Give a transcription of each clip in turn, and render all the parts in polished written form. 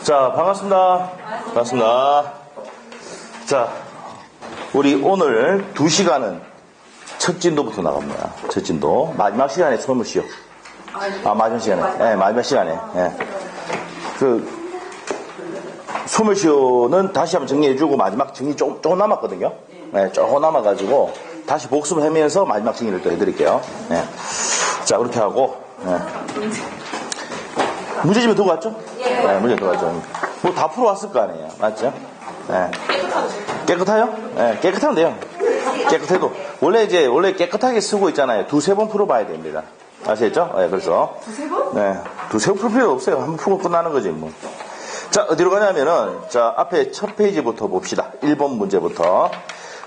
자, 반갑습니다. 반갑습니다. 자, 우리 오늘 2시간은 첫 진도부터 나갑니다. 첫 진도. 마지막 시간에 소물시요. 마지막 시간에. 네, 마지막 시간에. 네. 소물시효는 다시 한번 정리해주고 마지막 정리 조금 남았거든요. 네, 조금 남아가지고 다시 복습하면서 마지막 정리를 또 해드릴게요. 네. 자, 그렇게 하고. 네. 문제집에 두고 왔죠? 네, 문제 두고 왔죠. 뭐 다 풀어왔을 거 아니에요. 맞죠? 네. 깨끗해요? 네, 깨끗하면 돼요. 깨끗해도. 원래 깨끗하게 쓰고 있잖아요. 2-3번 풀어봐야 됩니다. 아시겠죠? 네, 그래서. 2-3번? 네. 2-3번 풀 필요 없어요. 한번 풀고 끝나는 거지, 뭐. 자, 어디로 가냐면은, 자, 앞에 첫 페이지부터 봅시다. 1번 문제부터.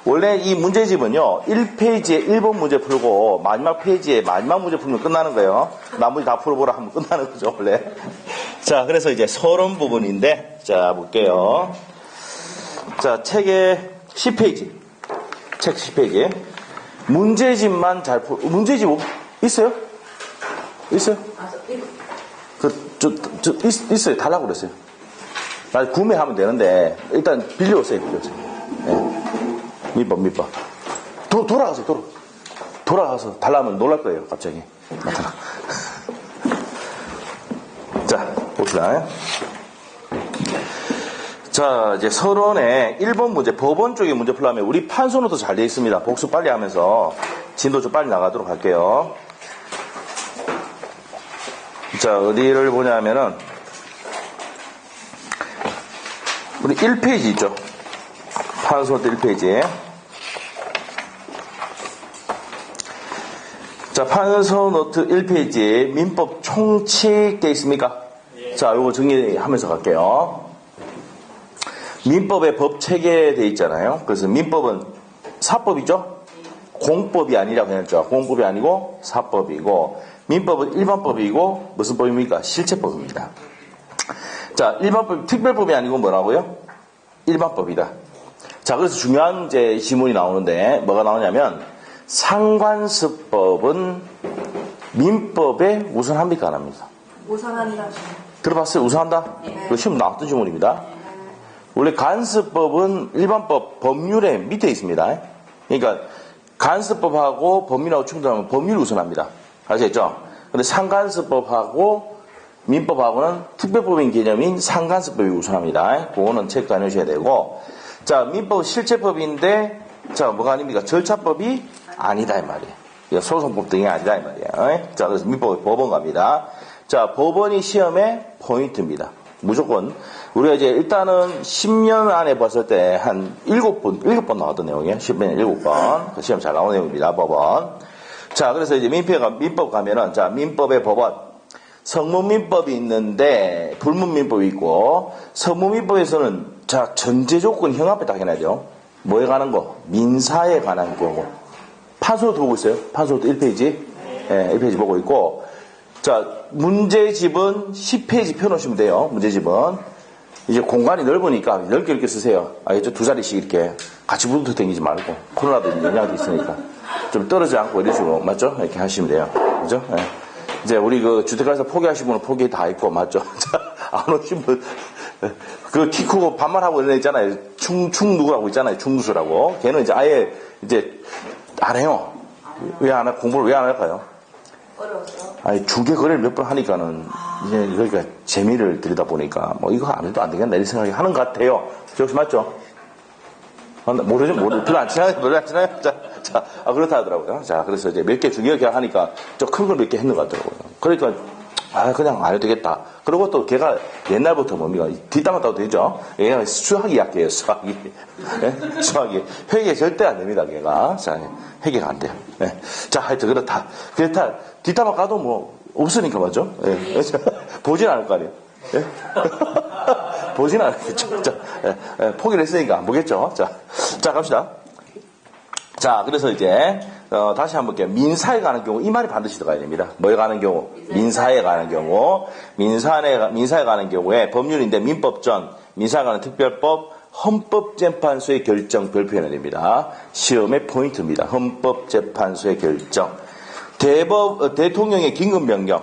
원래 이 문제집은요, 1페이지에 1번 문제 풀고, 마지막 페이지에 마지막 문제 풀면 끝나는 거예요. 나머지 다 풀어보라 하면 끝나는 거죠, 원래. 자, 그래서 이제 서론 부분인데, 자, 볼게요. 자, 책의 10페이지. 책 10페이지. 문제집만 잘 문제집 있어요? 있어요? 있어요. 달라고 그랬어요. 나 구매하면 되는데, 일단 빌려오세요. 네. 밑밥. 돌아가세요, 돌아가서 달라면 놀랄 거예요, 갑자기. 나타나. 자, 봅시다. 자, 이제 서론에 1번 문제, 법원 쪽에 문제 풀려면 우리 판소노트 잘 되어 있습니다. 복습 빨리 하면서 진도 좀 빨리 나가도록 할게요. 자, 어디를 보냐면은, 우리 1페이지 있죠? 판소노트 1페이지. 자, 판소노트 1페이지에 민법 총칙 되어 있습니까? 예. 자, 요거 정리하면서 갈게요. 민법의 법 체계 되어 있잖아요. 그래서 민법은 사법이죠? 공법이 아니라고 했죠. 공법이 아니고 사법이고, 민법은 일반법이고, 무슨 법입니까? 실체법입니다. 자, 일반법, 특별법이 아니고 뭐라고요? 일반법이다. 자, 그래서 중요한 이제 지문이 나오는데, 뭐가 나오냐면, 상관습법은 민법에 우선합니까? 안 합니까? 우선한다. 들어봤어요? 우선한다? 네. 그 시험 나왔던 지문입니다. 원래 간습법은 일반법 법률의 밑에 있습니다. 그러니까 간습법하고 법률하고 충돌하면 법률이 우선합니다. 아시겠죠? 근데 상간습법하고 민법하고는 특별법인 개념인 상간습법이 우선합니다. 그거는 체크해 놓으셔야 되고, 자, 민법은 실체법인데, 자, 뭐가 아닙니까? 절차법이 아니다 이 말이에요. 소송법 등이 아니다 이 말이에요. 자, 그래서 민법의 법원 갑니다. 자, 법원이 시험의 포인트입니다. 무조건 우리가 이제 일단은 10년 안에 봤을 때 한 7번 나왔던 내용이에요. 10년 7번. 시험 잘 나오는 내용입니다. 법원. 자, 그래서 이제 민법 가면은, 자, 민법의 법원. 성문민법이 있는데 불문민법이 있고, 성문민법에서는 자, 전제 조건 형 앞에 딱 해놔야죠. 뭐에 관한 거? 민사에 관한 거고. 판소노트 보고 있어요. 판소노트 1페이지. 네, 1페이지 보고 있고. 자, 문제집은 10페이지 펴놓으시면 돼요. 문제집은. 이제 공간이 넓으니까 넓게 이렇게 쓰세요. 알겠죠? 2자리씩 이렇게 같이 붙어 다니지 말고. 코로나도 영향도 있으니까. 좀 떨어지지 않고 이런 식으로, 맞죠? 이렇게 하시면 돼요. 그죠? 네. 이제 우리 그 주택가에서 포기하신 분은 포기 다 있고, 맞죠? 안 오신 분, 그 키 크고 반말하고 이런 애 있잖아요. 누구라고 있잖아요. 충두수라고. 걔는 이제 아예 이제 안 해요. 왜 안 해? 공부를 왜 안 할까요? 어려웠어. 아니, 중개 거래를 몇 번 하니까는, 이제, 그러니까, 재미를 들이다 보니까, 뭐, 이거 안 해도 안 되겠나, 이런 생각이 하는 것 같아요. 혹시 맞죠? 모르죠? 별로 안 친하요? 자, 그렇다 하더라고요. 자, 그래서 이제 몇 개 중개 하니까, 저 큰 걸 몇 개 했는 것 같더라고요. 그러니까, 그냥 안 해도 되겠다. 그리고 또 걔가 옛날부터 뭡니까? 뒷담화 따도 되죠? 얘가 수학이 약해요, 수학이. 네? 수학이. 회계 절대 안 됩니다, 걔가. 자, 회계가 안 돼요. 네. 자, 하여튼 그렇다. 뒷담화 까도 뭐, 없으니까 맞죠? 네. 보진 않을 거 아니에요. 네? 보진 않겠죠. 자, 포기를 했으니까 안 보겠죠? 자, 갑시다. 자, 그래서 이제, 다시 한번 볼게요. 민사에 관한 경우, 이 말이 반드시 들어가야 됩니다. 뭐에 관한 경우? 민사에 관한 경우. 민사에 관한 경우에 법률인데 민법전, 민사에 관한 특별법, 헌법재판소의 결정 발표해야 됩니다. 시험의 포인트입니다. 헌법재판소의 결정. 대통령의 긴급명령,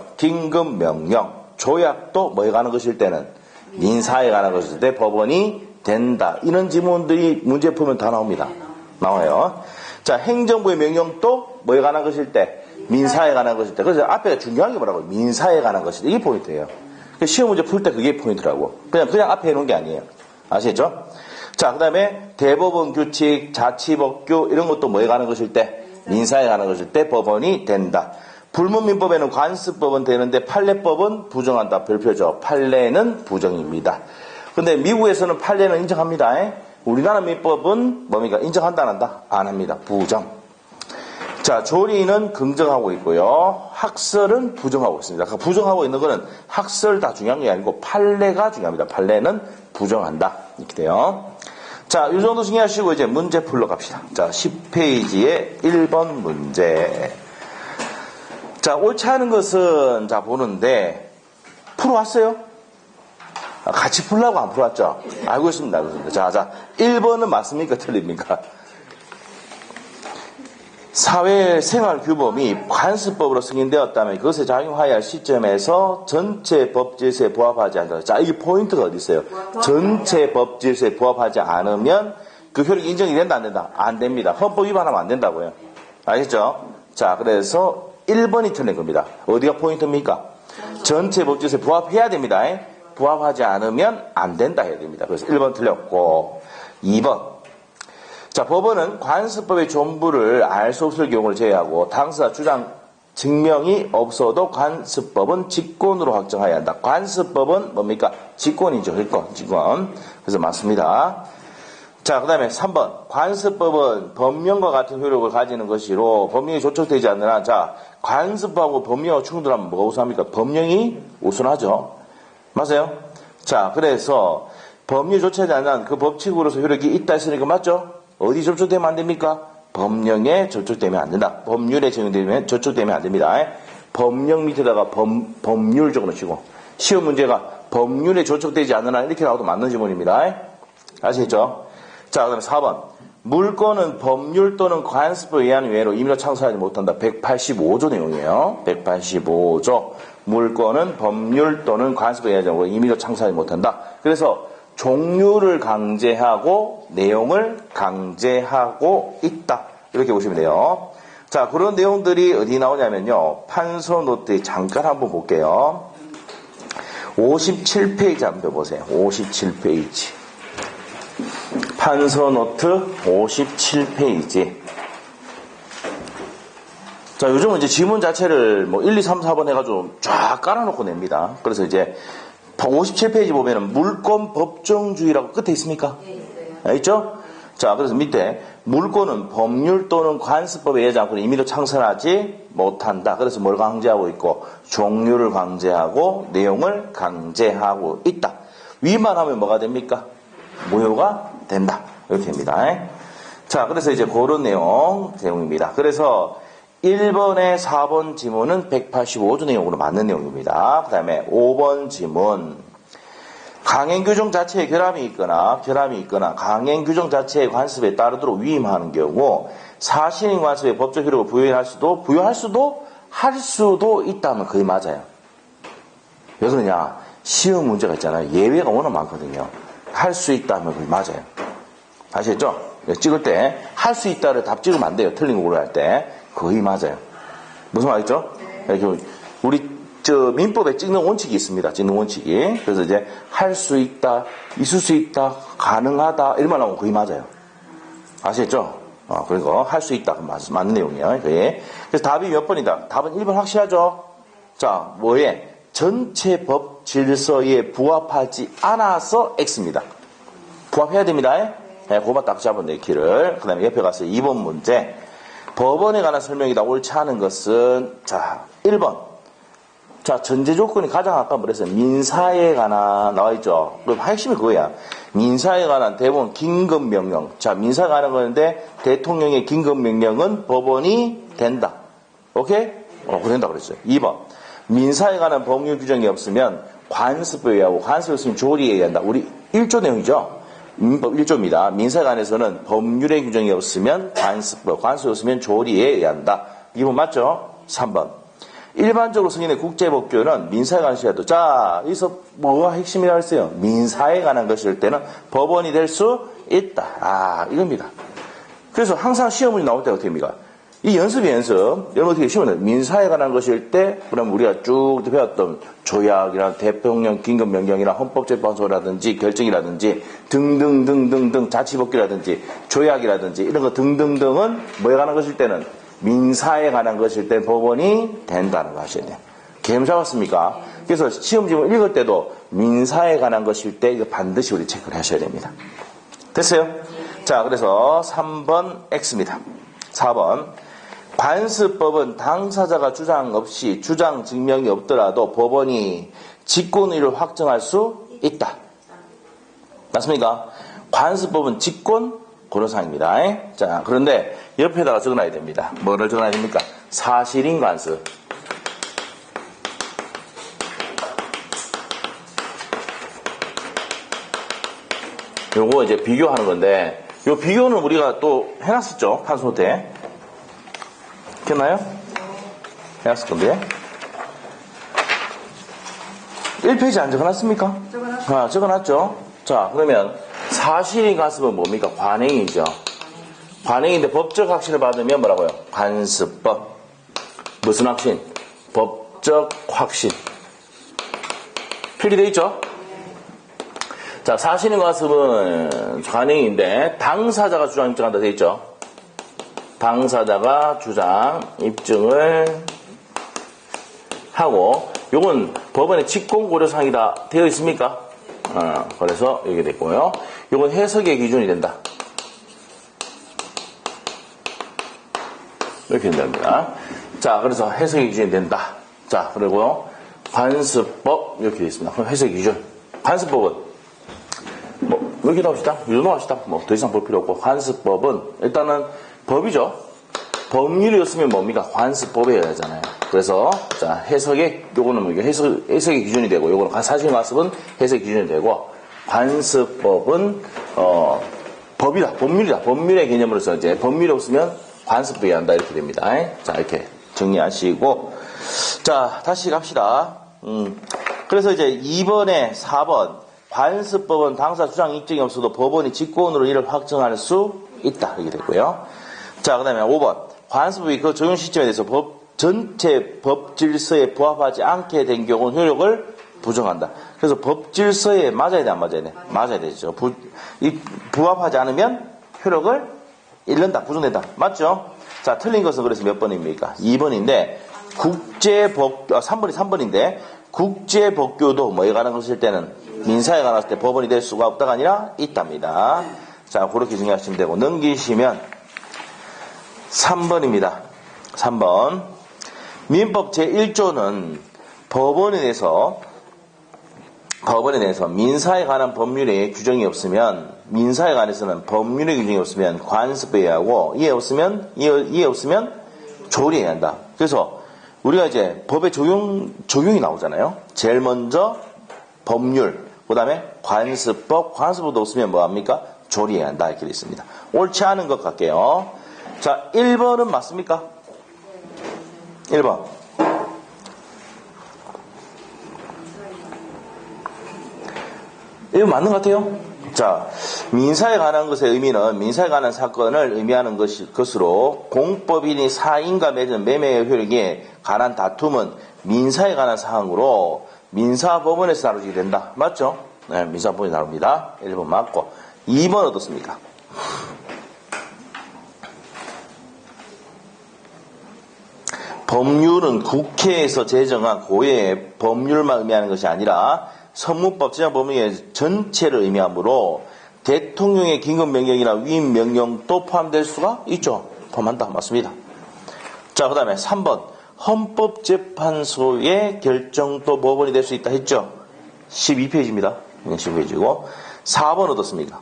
조약도 뭐에 관한 것일 때는 민사에 관한 것일 때 법원이 된다. 이런 지문들이 문제 풀면 다 나옵니다. 나와요. 자, 행정부의 명령도 뭐에 관한 것일 때? 민사에 관한 것일 때. 그래서 앞에 중요한 게 뭐라고요? 민사에 관한 것일 때. 이게 포인트예요. 시험 문제 풀 때 그게 포인트라고. 그냥 앞에 해놓은 게 아니에요. 아시겠죠? 자, 그 다음에 대법원 규칙, 자치법규 이런 것도 뭐에 관한 것일 때? 민사에 관한 것일 때 법원이 된다. 불문민법에는 관습법은 되는데 판례법은 부정한다. 별표죠. 판례는 부정입니다. 근데 미국에서는 판례는 인정합니다. 우리나라 민법은 뭡니까? 인정한다 안 한다? 안 합니다. 부정. 자, 조리는 긍정하고 있고요. 학설은 부정하고 있습니다. 그러니까 부정하고 있는 거는 학설 다 중요한 게 아니고 판례가 중요합니다. 판례는 부정한다. 이렇게 돼요. 자, 이 정도 정리하시고 이제 문제 풀러 갑시다. 자, 10페이지에 1번 문제. 자, 옳지 않은 것은 자 보는데 풀어왔어요? 같이 풀라고 안 풀어왔죠? 알고 있습니다. 알고 있습니다. 자, 1번은 맞습니까? 틀립니까? 사회생활 규범이 관습법으로 승인되었다면 그것에 작용하여야 할 시점에서 전체 법질서에 부합하지 않는다. 자, 이게 포인트가 어디 있어요? 전체 법질서에 부합하지 않으면 그 효력이 인정이 된다 안 된다? 안 됩니다. 헌법 위반하면 안 된다고요. 알겠죠? 자, 그래서 1번이 틀린 겁니다. 어디가 포인트입니까? 전체 법질서에 부합해야 됩니다. 부합하지 않으면 안 된다 해야 됩니다. 그래서 1번 틀렸고 2번. 자, 법원은 관습법의 전부를 알 수 없을 경우를 제외하고 당사자 주장 증명이 없어도 관습법은 직권으로 확정해야 한다. 관습법은 뭡니까? 직권이죠. 직권. 그래서 맞습니다. 자, 그 다음에 3번. 관습법은 법령과 같은 효력을 가지는 것이로 법령이 조촉되지 않는 한, 자, 관습법하고 법령하고 충돌하면 뭐가 우선합니까? 법령이 우선하죠. 맞아요? 자, 그래서 법령이 조촉되지 않는 한 그 법칙으로서 효력이 있다 했으니까 맞죠? 어디 접촉되면 안 됩니까? 법령에 접촉되면 안 된다. 법률에 적용되면 접촉되면 안 됩니다. 법령 밑에다가 법률 적어놓으시고 시험 문제가 법률에 접촉되지 않는 한 이렇게 나와도 맞는 지문입니다. 아시겠죠? 자, 그다음에 4번. 물건은 법률 또는 관습법에 의한 외로 임의로 창설하지 못한다. 185조 내용이에요. 185조. 물건은 법률 또는 관습법에 의하지 않고 임의로 창설하지 못한다. 그래서 종류를 강제하고 내용을 강제하고 있다. 이렇게 보시면 돼요. 자, 그런 내용들이 어디 나오냐면요. 판서 노트에 잠깐 한번 볼게요. 57페이지 한번 보세요. 57페이지. 판서 노트 57페이지. 자, 요즘은 이제 지문 자체를 뭐 1, 2, 3, 4번 해가지고 쫙 깔아놓고 냅니다. 그래서 이제 57페이지 보면은 물권 법정주의라고 끝에 있습니까? 네, 있어요. 있죠? 자, 그래서 밑에 물권은 법률 또는 관습법에 의하지 않고 임의로 창설하지 못한다. 그래서 뭘 강제하고 있고 종류를 강제하고 내용을 강제하고 있다. 위반하면 뭐가 됩니까? 무효가 된다. 이렇게 됩니다. 자, 그래서 이제 그런 내용입니다. 그래서 1번에 4번 지문은 185조 내용으로 맞는 내용입니다. 그 다음에 5번 지문. 강행규정 자체에 결함이 있거나 강행규정 자체의 관습에 따르도록 위임하는 경우 사실인 관습의 법적 효력을 부여할 수도 있다면 거의 맞아요. 왜 그러냐? 시험 문제가 있잖아요. 예외가 워낙 많거든요. 할 수 있다면 거의 맞아요. 아시겠죠? 찍을 때 할 수 있다를 답 찍으면 안 돼요. 틀린 거 고려할 때. 거의 맞아요. 무슨 말이죠? 우리 민법에 찍는 원칙이 있습니다. 찍는 원칙이. 그래서 이제 할 수 있다, 있을 수 있다, 가능하다 이런 말 하면 거의 맞아요. 아시겠죠? 그리고 할 수 있다 맞는 내용이에요. 거의. 그래서 답이 몇 번이다? 답은 1번 확실하죠? 자, 뭐에? 전체 법 질서에 부합하지 않아서 X입니다. 부합해야 됩니다. 네, 그것만 딱 잡아내 키를. 그 다음에 옆에 가서 2번 문제. 법원에 관한 설명이다. 옳지 않은 것은, 자, 1번. 자, 전제 조건이 가장 아까 뭐랬어요? 민사에 관한, 나와있죠? 그럼 핵심이 그거야. 민사에 관한 대법원 긴급명령. 자, 민사에 관한 거는데, 대통령의 긴급명령은 법원이 된다. 오케이? 된다 그랬어요. 2번. 민사에 관한 법률 규정이 없으면 관습법에 의하고 관습이 없으면 조리에 의해야 한다. 우리 1조 내용이죠? 민법 1조입니다. 민사에 관해서는 법률의 규정이 없으면 관습법, 관습이 없으면 조리에 의해야 한다. 2번 맞죠? 3번. 일반적으로 승인의 국제법규는 민사에 관해서라도 자, 여기서 뭐가 핵심이라고 했어요? 민사에 관한 것일 때는 법원이 될 수 있다. 이겁니다. 그래서 항상 시험 문제 나올 때 어떻게 합니까? 이 연습이 연습. 여러분 어떻게 시험은 민사에 관한 것일 때, 그럼 우리가 쭉 배웠던 조약이나 대통령 긴급명령이나 헌법재판소라든지 결정이라든지 등등등등등 자치법규라든지 조약이라든지 이런 거 등등등은 뭐에 관한 것일 때는 민사에 관한 것일 때 법원이 된다는 거 하셔야 돼요. 개념 잡았습니까? 그래서 시험지문 읽을 때도 민사에 관한 것일 때 이거 반드시 우리 체크를 하셔야 됩니다. 됐어요? 자, 그래서 3번 X입니다. 4번. 관습법은 당사자가 주장 없이 주장 증명이 없더라도 법원이 직권의를 확정할 수 있다. 맞습니까? 관습법은 직권 고려사항입니다. 자, 그런데 옆에다가 적어놔야 됩니다. 뭐를 적어놔야 됩니까? 사실인 관습. 요거 이제 비교하는 건데, 요 비교는 우리가 또 해놨었죠? 판소 때. 기억나요? 해놨을 건데. 1페이지 안 적어놨습니까? 적어놨어요. 적어놨죠? 자, 그러면 사실인 관습은 뭡니까? 관행이죠. 관행인데 법적 확신을 받으면 뭐라고요? 관습법. 무슨 확신? 법적 확신. 필기되어 있죠? 자, 사실인 관습은 관행인데 당사자가 주장 입증한다 되어 있죠? 당사자가 주장 입증을 하고 요건 법원의 직권고려사항이다 되어 있습니까? 그래서 여기 됐고요. 요건 해석의 기준이 된다. 이렇게 된답니다. 자, 그래서 해석의 기준이 된다. 자, 그리고 관습법 이렇게 되어 있습니다. 그럼 해석의 기준. 관습법은 여기 나옵시다. 이 정도 나옵시다. 더 이상 볼 필요 없고 관습법은 일단은 법이죠. 법률이었으면 뭡니까? 관습법이어야 되잖아요. 그래서 자, 해석의 요거는 뭐 해석의 기준이 되고 요거는 사실 관습은 해석의 기준이 되고 관습법은 법이다. 법률이다. 법률의 개념으로서 이제 법률이 없으면 관습법이 한다 이렇게 됩니다. 자, 이렇게 정리하시고 자, 다시 갑시다. 그래서 이제 2번에 4번 관습법은 당사 주장 입증이 없어도 법원이 직권으로 이를 확정할 수 있다. 이렇게 됐고요. 자, 그 다음에 5번. 관습법이 그 적용 시점에 대해서 전체 법 질서에 부합하지 않게 된 경우는 효력을 부정한다. 그래서 법 질서에 맞아야 돼, 안 맞아야 돼? 맞아야 되죠. 부합하지 않으면 효력을 잃는다, 부정된다. 맞죠? 자, 틀린 것은 그래서 몇 번입니까? 2번인데, 3번인데, 국제법규도 뭐에 관한 것일 때는 민사에 관한 때 법원이 될 수가 없다가 아니라 있답니다. 자, 그렇게 정리하시면 되고, 넘기시면 3번입니다. 3번. 민법 제1조는 법원에 대해서 민사에 관한 법률에 규정이 없으면, 민사에 관해서는 법률의 규정이 없으면 관습해야 하고, 이해 없으면 조리해야 한다. 그래서 우리가 이제 법의 적용이 나오잖아요. 제일 먼저 법률, 그 다음에 관습법도 없으면 뭐합니까? 조리해야 한다. 이렇게 되어 있습니다. 옳지 않은 것 같게요. 자, 1번은 맞습니까? 1번. 이거 맞는 것 같아요? 자, 민사에 관한 것의 의미는 민사에 관한 사건을 의미하는 것으로 공법인이 사인과 맺은 매매의 효력에 관한 다툼은 민사에 관한 사항으로 민사법원에서 다루게 된다. 맞죠? 네, 민사법원이 다룹니다. 1번 맞고. 2번 어떻습니까? 법률은 국회에서 제정한 고유의 법률만 의미하는 것이 아니라 선문법 제정법률의 전체를 의미하므로 대통령의 긴급명령이나 위임명령도 포함될 수가 있죠. 포함한다. 맞습니다. 자, 그 다음에 3번. 헌법재판소의 결정도 법원이 될 수 있다 했죠. 12페이지입니다. 12페이지고. 4번 어떻습니까?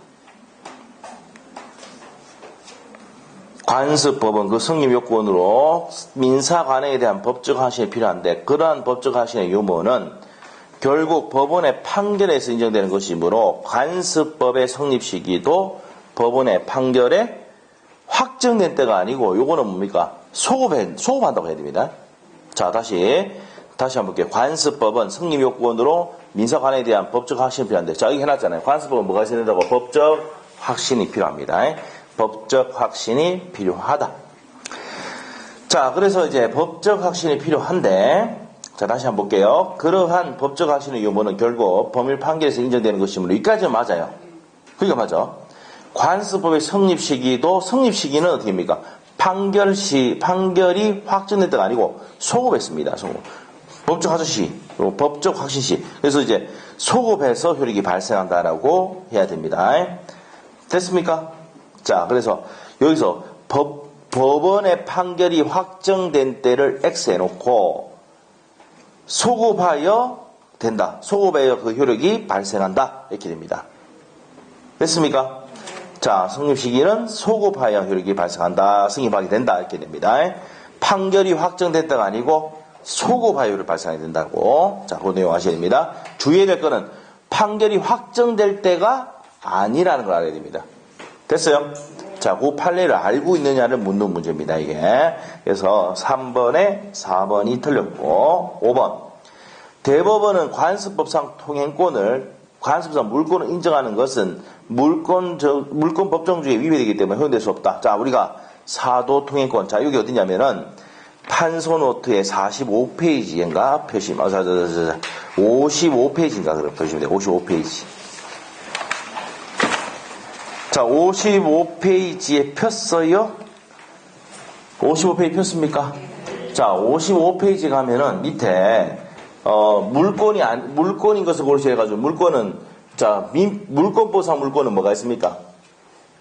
관습법은 그 성립 요건으로 민사 관행에 대한 법적 확신이 필요한데 그러한 법적 확신의 유무는 결국 법원의 판결에서 인정되는 것이므로 관습법의 성립 시기도 법원의 판결에 확정된 때가 아니고 요거는 뭡니까? 소급한다고 해야 됩니다. 자, 다시 한번 볼게요. 관습법은 성립 요건으로 민사관에 대한 법적 확신이 필요한데, 자, 여기 해놨잖아요. 관습법은 뭐가 있어야 된다고? 법적 확신이 필요합니다. 법적 확신이 필요하다. 자, 그래서 이제 법적 확신이 필요한데, 자, 다시 한번 볼게요. 그러한 법적 확신의 유무는 결국 법률 판결에서 인정되는 것이므로, 여기까지는 맞아요. 그러니까 맞아. 관습법의 성립 시기도, 성립 시기는 어떻게입니까? 판결이 확정된 때가 아니고, 소급했습니다. 소급. 법적 확정 시, 법적 확신 시. 그래서 이제 소급해서 효력이 발생한다라고 해야 됩니다. 됐습니까? 자, 그래서 여기서 법원의 판결이 확정된 때를 X 해놓고 소급하여 된다. 소급하여 그 효력이 발생한다. 이렇게 됩니다. 됐습니까? 자, 성립 시기는 소급하여 효력이 발생한다. 성립하게 된다. 이렇게 됩니다. 판결이 확정됐다가 아니고 소급하여 효력이 발생하게 된다고. 자, 그 내용 아셔야 됩니다. 주의해야 될 거는 판결이 확정될 때가 아니라는 걸 알아야 됩니다. 됐어요? 자, 그 판례를 알고 있느냐를 묻는 문제입니다, 이게. 그래서 3번에 4번이 틀렸고, 5번. 대법원은 관습법상 관습상 물권을 인정하는 것은 물권 법정주의에 위배되기 때문에 허용될 수 없다. 자, 우리가 사도 통행권. 자, 여기 어디냐면은, 판소노트의 45페이지인가 표시, 55페이지인가 그래 표시면 돼요. 55페이지. 자, 55페이지에 폈어요? 55페이지 폈습니까? 자, 55페이지 가면은 밑에, 물권인 것을 고르셔야 해가지고, 물권은, 자, 물권보상 물권은 뭐가 있습니까?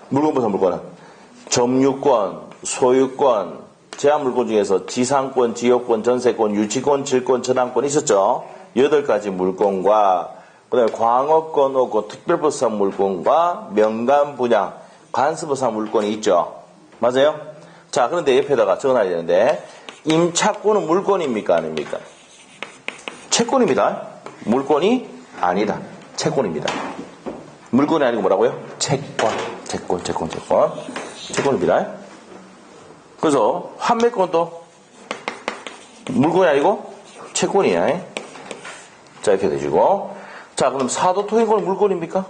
물권보상 물권은. 점유권, 소유권, 제한물권 중에서 지상권, 지역권, 전세권, 유치권, 질권, 저당권 있었죠? 8가지 물권과, 그 다음에 광업권, 오고, 특별보상 물권과 명감 분양, 관습보상 물권이 있죠? 맞아요? 자, 그런데 옆에다가 적어놔야 되는데, 임차권은 물권입니까? 아닙니까? 채권입니다. 물권이 아니다. 채권입니다. 물권이 아니고 뭐라고요? 채권입니다. 그래서 환매권도 물건이 아니고 채권이야. 자, 이렇게 되시고. 자, 그럼 사도 통행권은 물건입니까?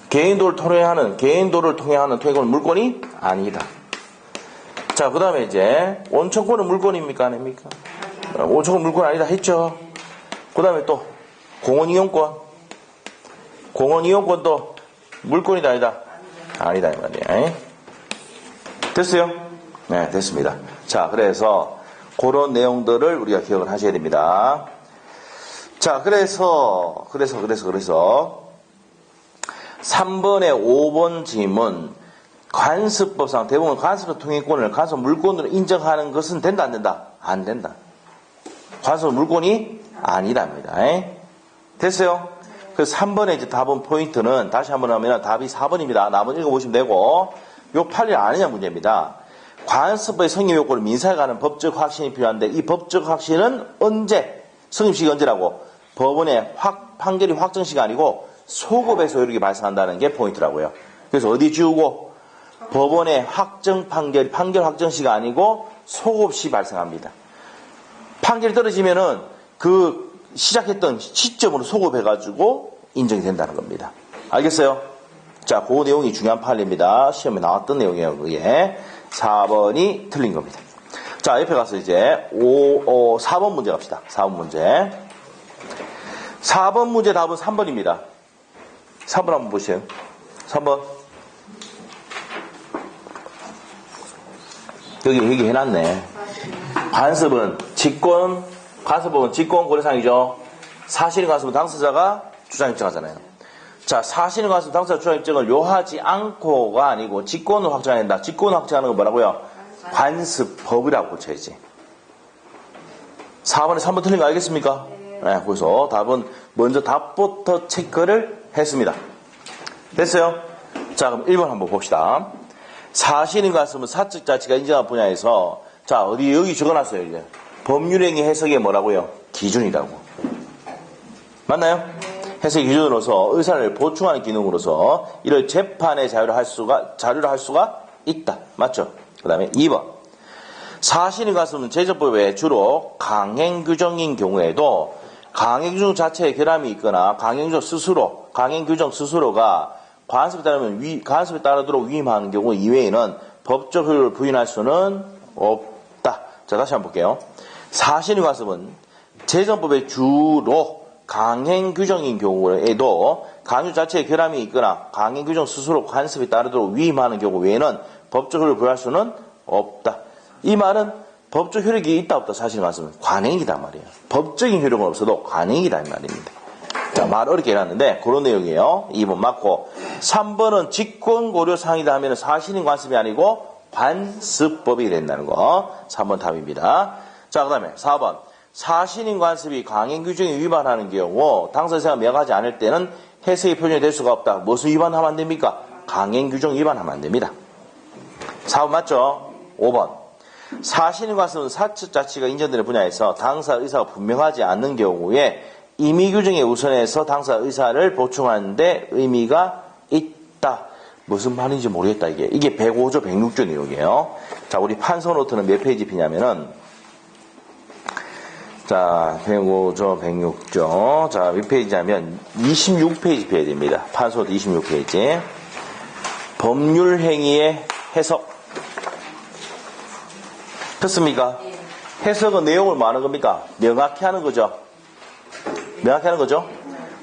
개인도를 통행하는 통행권은 물건이 아니다. 자, 그 다음에 이제 온천권은 물건입니까? 아닙니까? 온천권 물건 아니다 했죠. 그 다음에 또 공원이용권도 물건이다 아니다? 아니다 이 말이야. 됐어요? 네, 됐습니다. 자, 그래서 그런 내용들을 우리가 기억을 하셔야 됩니다. 자, 그래서 3번에 5번 질문, 관습법상 대부분 관습 통행권을 관습 물권으로 인정하는 것은 된다 안 된다? 안 된다. 관습 물권이 아니랍니다. 됐어요? 그래서 3번에 이제 답은 포인트는 다시 한번 하면 답이 4번입니다. 나머지 읽어보시면 되고, 요 판례 아느냐 문제입니다. 관습법의 성립 요건을 민사에 관한 법적 확신이 필요한데, 이 법적 확신은 언제? 성립시기 언제라고? 법원의 판결이 확정시가 아니고 소급에서 효력이 발생한다는 게 포인트라고요. 그래서 어디 지우고? 법원의 판결 확정시가 아니고 소급시 발생합니다. 판결이 떨어지면은 그 시작했던 시점으로 소급해가지고 인정이 된다는 겁니다. 알겠어요? 자, 그 내용이 중요한 판례입니다. 시험에 나왔던 내용이에요, 그게. 4번이 틀린 겁니다. 자, 옆에 가서 이제 4번 문제 갑시다. 4번 문제. 4번 문제 답은 3번입니다. 3번 한번 보세요. 3번. 여기 해놨네. 관습법은 직권 고려사항이죠. 사실인 관습은 당사자가 주장 입증하잖아요. 자, 사실인 관습 당사자 주장 입증을 요하지 않고가 아니고 직권을 확정해야 된다. 직권을 확정하는 건 뭐라고요? 관습법이라고 고쳐야지. 4번에 3번 틀린 거 알겠습니까? 네, 그래서 답은 먼저 답부터 체크를 했습니다. 됐어요? 자, 그럼 1번 한번 봅시다. 사실인 관습은 사적 자치가 인정한 분야에서, 자, 여기 적어놨어요, 이제. 법률행위 해석이 뭐라고요? 기준이라고. 맞나요? 해석 기준으로서 의사를 보충하는 기능으로서 이를 재판의 자료로 할 수가 있다. 맞죠? 그 다음에 2번. 사실인 관습은 제정법에 주로 강행규정인 경우에도 강행규정 자체에 결함이 있거나 강행규정 스스로가 관습에 따르면 관습에 따르도록 위임하는 경우 이외에는 법적 효력을 부인할 수는 없다. 자, 다시 한번 볼게요. 사실인 관습은 제정법에 주로 강행규정인 경우에도 강규 자체에 결함이 있거나 강행규정 스스로 관습에 따르도록 위임하는 경우 외에는 법적 효력을 부여할 수는 없다. 이 말은 법적 효력이 있다 없다 사실인 관습은 관행이다 말이에요. 법적인 효력은 없어도 관행이다 이 말입니다. 자, 말 어렵게 해놨는데 그런 내용이에요. 2번 맞고 3번은 직권고려사항이다 하면 사실인 관습이 아니고 관습법이 된다는 거 3번 답입니다. 자, 그 다음에 4번 사실인 관습이 강행규정에 위반하는 경우 당사자가 명하지 않을 때는 해석의 표준이 될 수가 없다. 무슨 위반하면 안 됩니까? 강행규정 위반하면 안 됩니다. 4번 맞죠? 5번 사실인 관습은 사측 자치가 인정되는 분야에서 당사 의사가 분명하지 않는 경우에 임의규정에 우선해서 당사 의사를 보충하는데 의미가 있다. 무슨 말인지 모르겠다 이게. 이게 105조 106조 내용이에요. 자, 우리 판서 노트는 몇 페이지 피냐면은 자, 105조 106조. 자, 몇 페이지냐면 26페이지 펴야 됩니다. 판서 노트 26페이지. 법률 행위의 해석. 됐습니까? 해석은 내용을 뭐 하는 겁니까? 명확히 하는 거죠. 명확히 하는 거죠.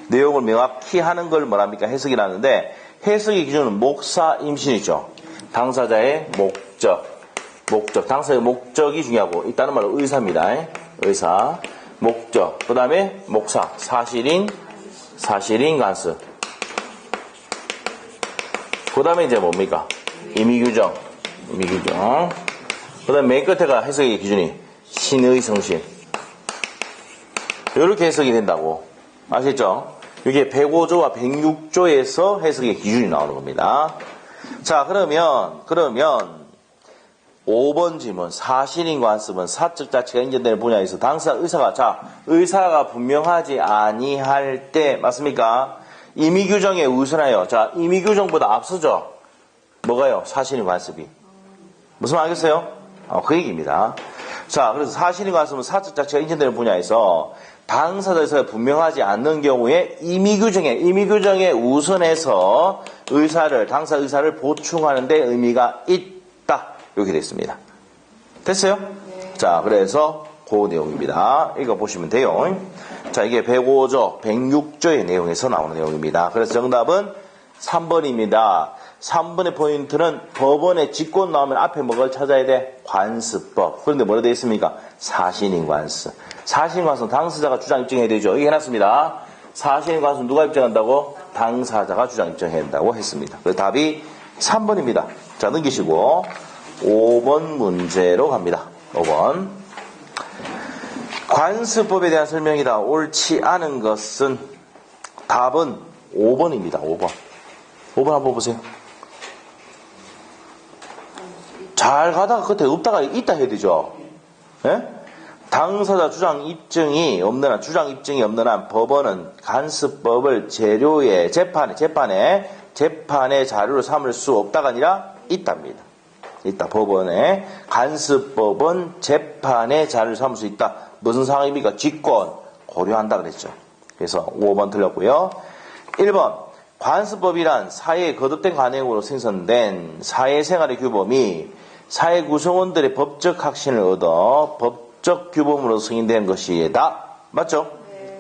내용을 명확히 하는 걸 뭐랍니까? 해석이라는데 해석의 기준은 목사 임신이죠. 당사자의 목적, 당사자의 목적이 중요하고 있다는 말은 의사입니다. 의사, 목적, 그 다음에 목사, 사실인 관습. 그 다음에 이제 뭡니까? 임의규정. 그 다음에 맨 끝에가 해석의 기준이 신의 성실. 이렇게 해석이 된다고. 아시겠죠? 이게 105조와 106조에서 해석의 기준이 나오는 겁니다. 자, 그러면 5번 질문. 사실인 관습은 사측 자체가 인정되는 분야에서 당사 의사가 분명하지 아니할 때 맞습니까? 임의규정에 우선하여. 자, 임의규정보다 앞서죠. 뭐가요? 사실인 관습이. 무슨 말 알겠어요? 그 얘기입니다. 자, 그래서 사실인 관습은 사측 자체가 인정되는 분야에서 당사자 의사가 분명하지 않는 경우에 임의규정에 우선해서 당사 의사를 보충하는 데 의미가 있다. 이렇게 됐습니다. 됐어요? 네. 자, 그래서 그 내용입니다. 읽어보시면 돼요. 자, 이게 105조, 106조의 내용에서 나오는 내용입니다. 그래서 정답은 3번입니다. 3번의 포인트는 법원의 직권 나오면 앞에 뭐를 찾아야 돼? 관습법. 그런데 뭐라 되어 있습니까? 사실인 관습. 사실인 관습은 당사자가 주장 입증해야 되죠. 이게 해놨습니다. 사실인 관습은 누가 입증한다고? 당사자가 주장 입증해야 된다고 했습니다. 그래서 답이 3번입니다. 자, 넘기시고 5번 문제로 갑니다. 5번. 관습법에 대한 설명이다. 옳지 않은 것은 답은 5번입니다. 5번. 5번 한번 보세요. 잘 가다가 끝에 없다가 있다 해야 되죠. 예? 당사자 주장 입증이 없는 한 법원은 간습법을 재판의 자료로 삼을 수 없다가 아니라 있답니다. 법원에 간습법은 재판의 자료를 삼을 수 있다. 무슨 상황입니까? 직권 고려한다 그랬죠. 그래서 5번 틀렸고요. 1번 관습법이란 사회의 거듭된 관행으로 생성된 사회생활의 규범이 사회 구성원들의 법적 확신을 얻어 법적 규범으로 승인된 것이다. 맞죠?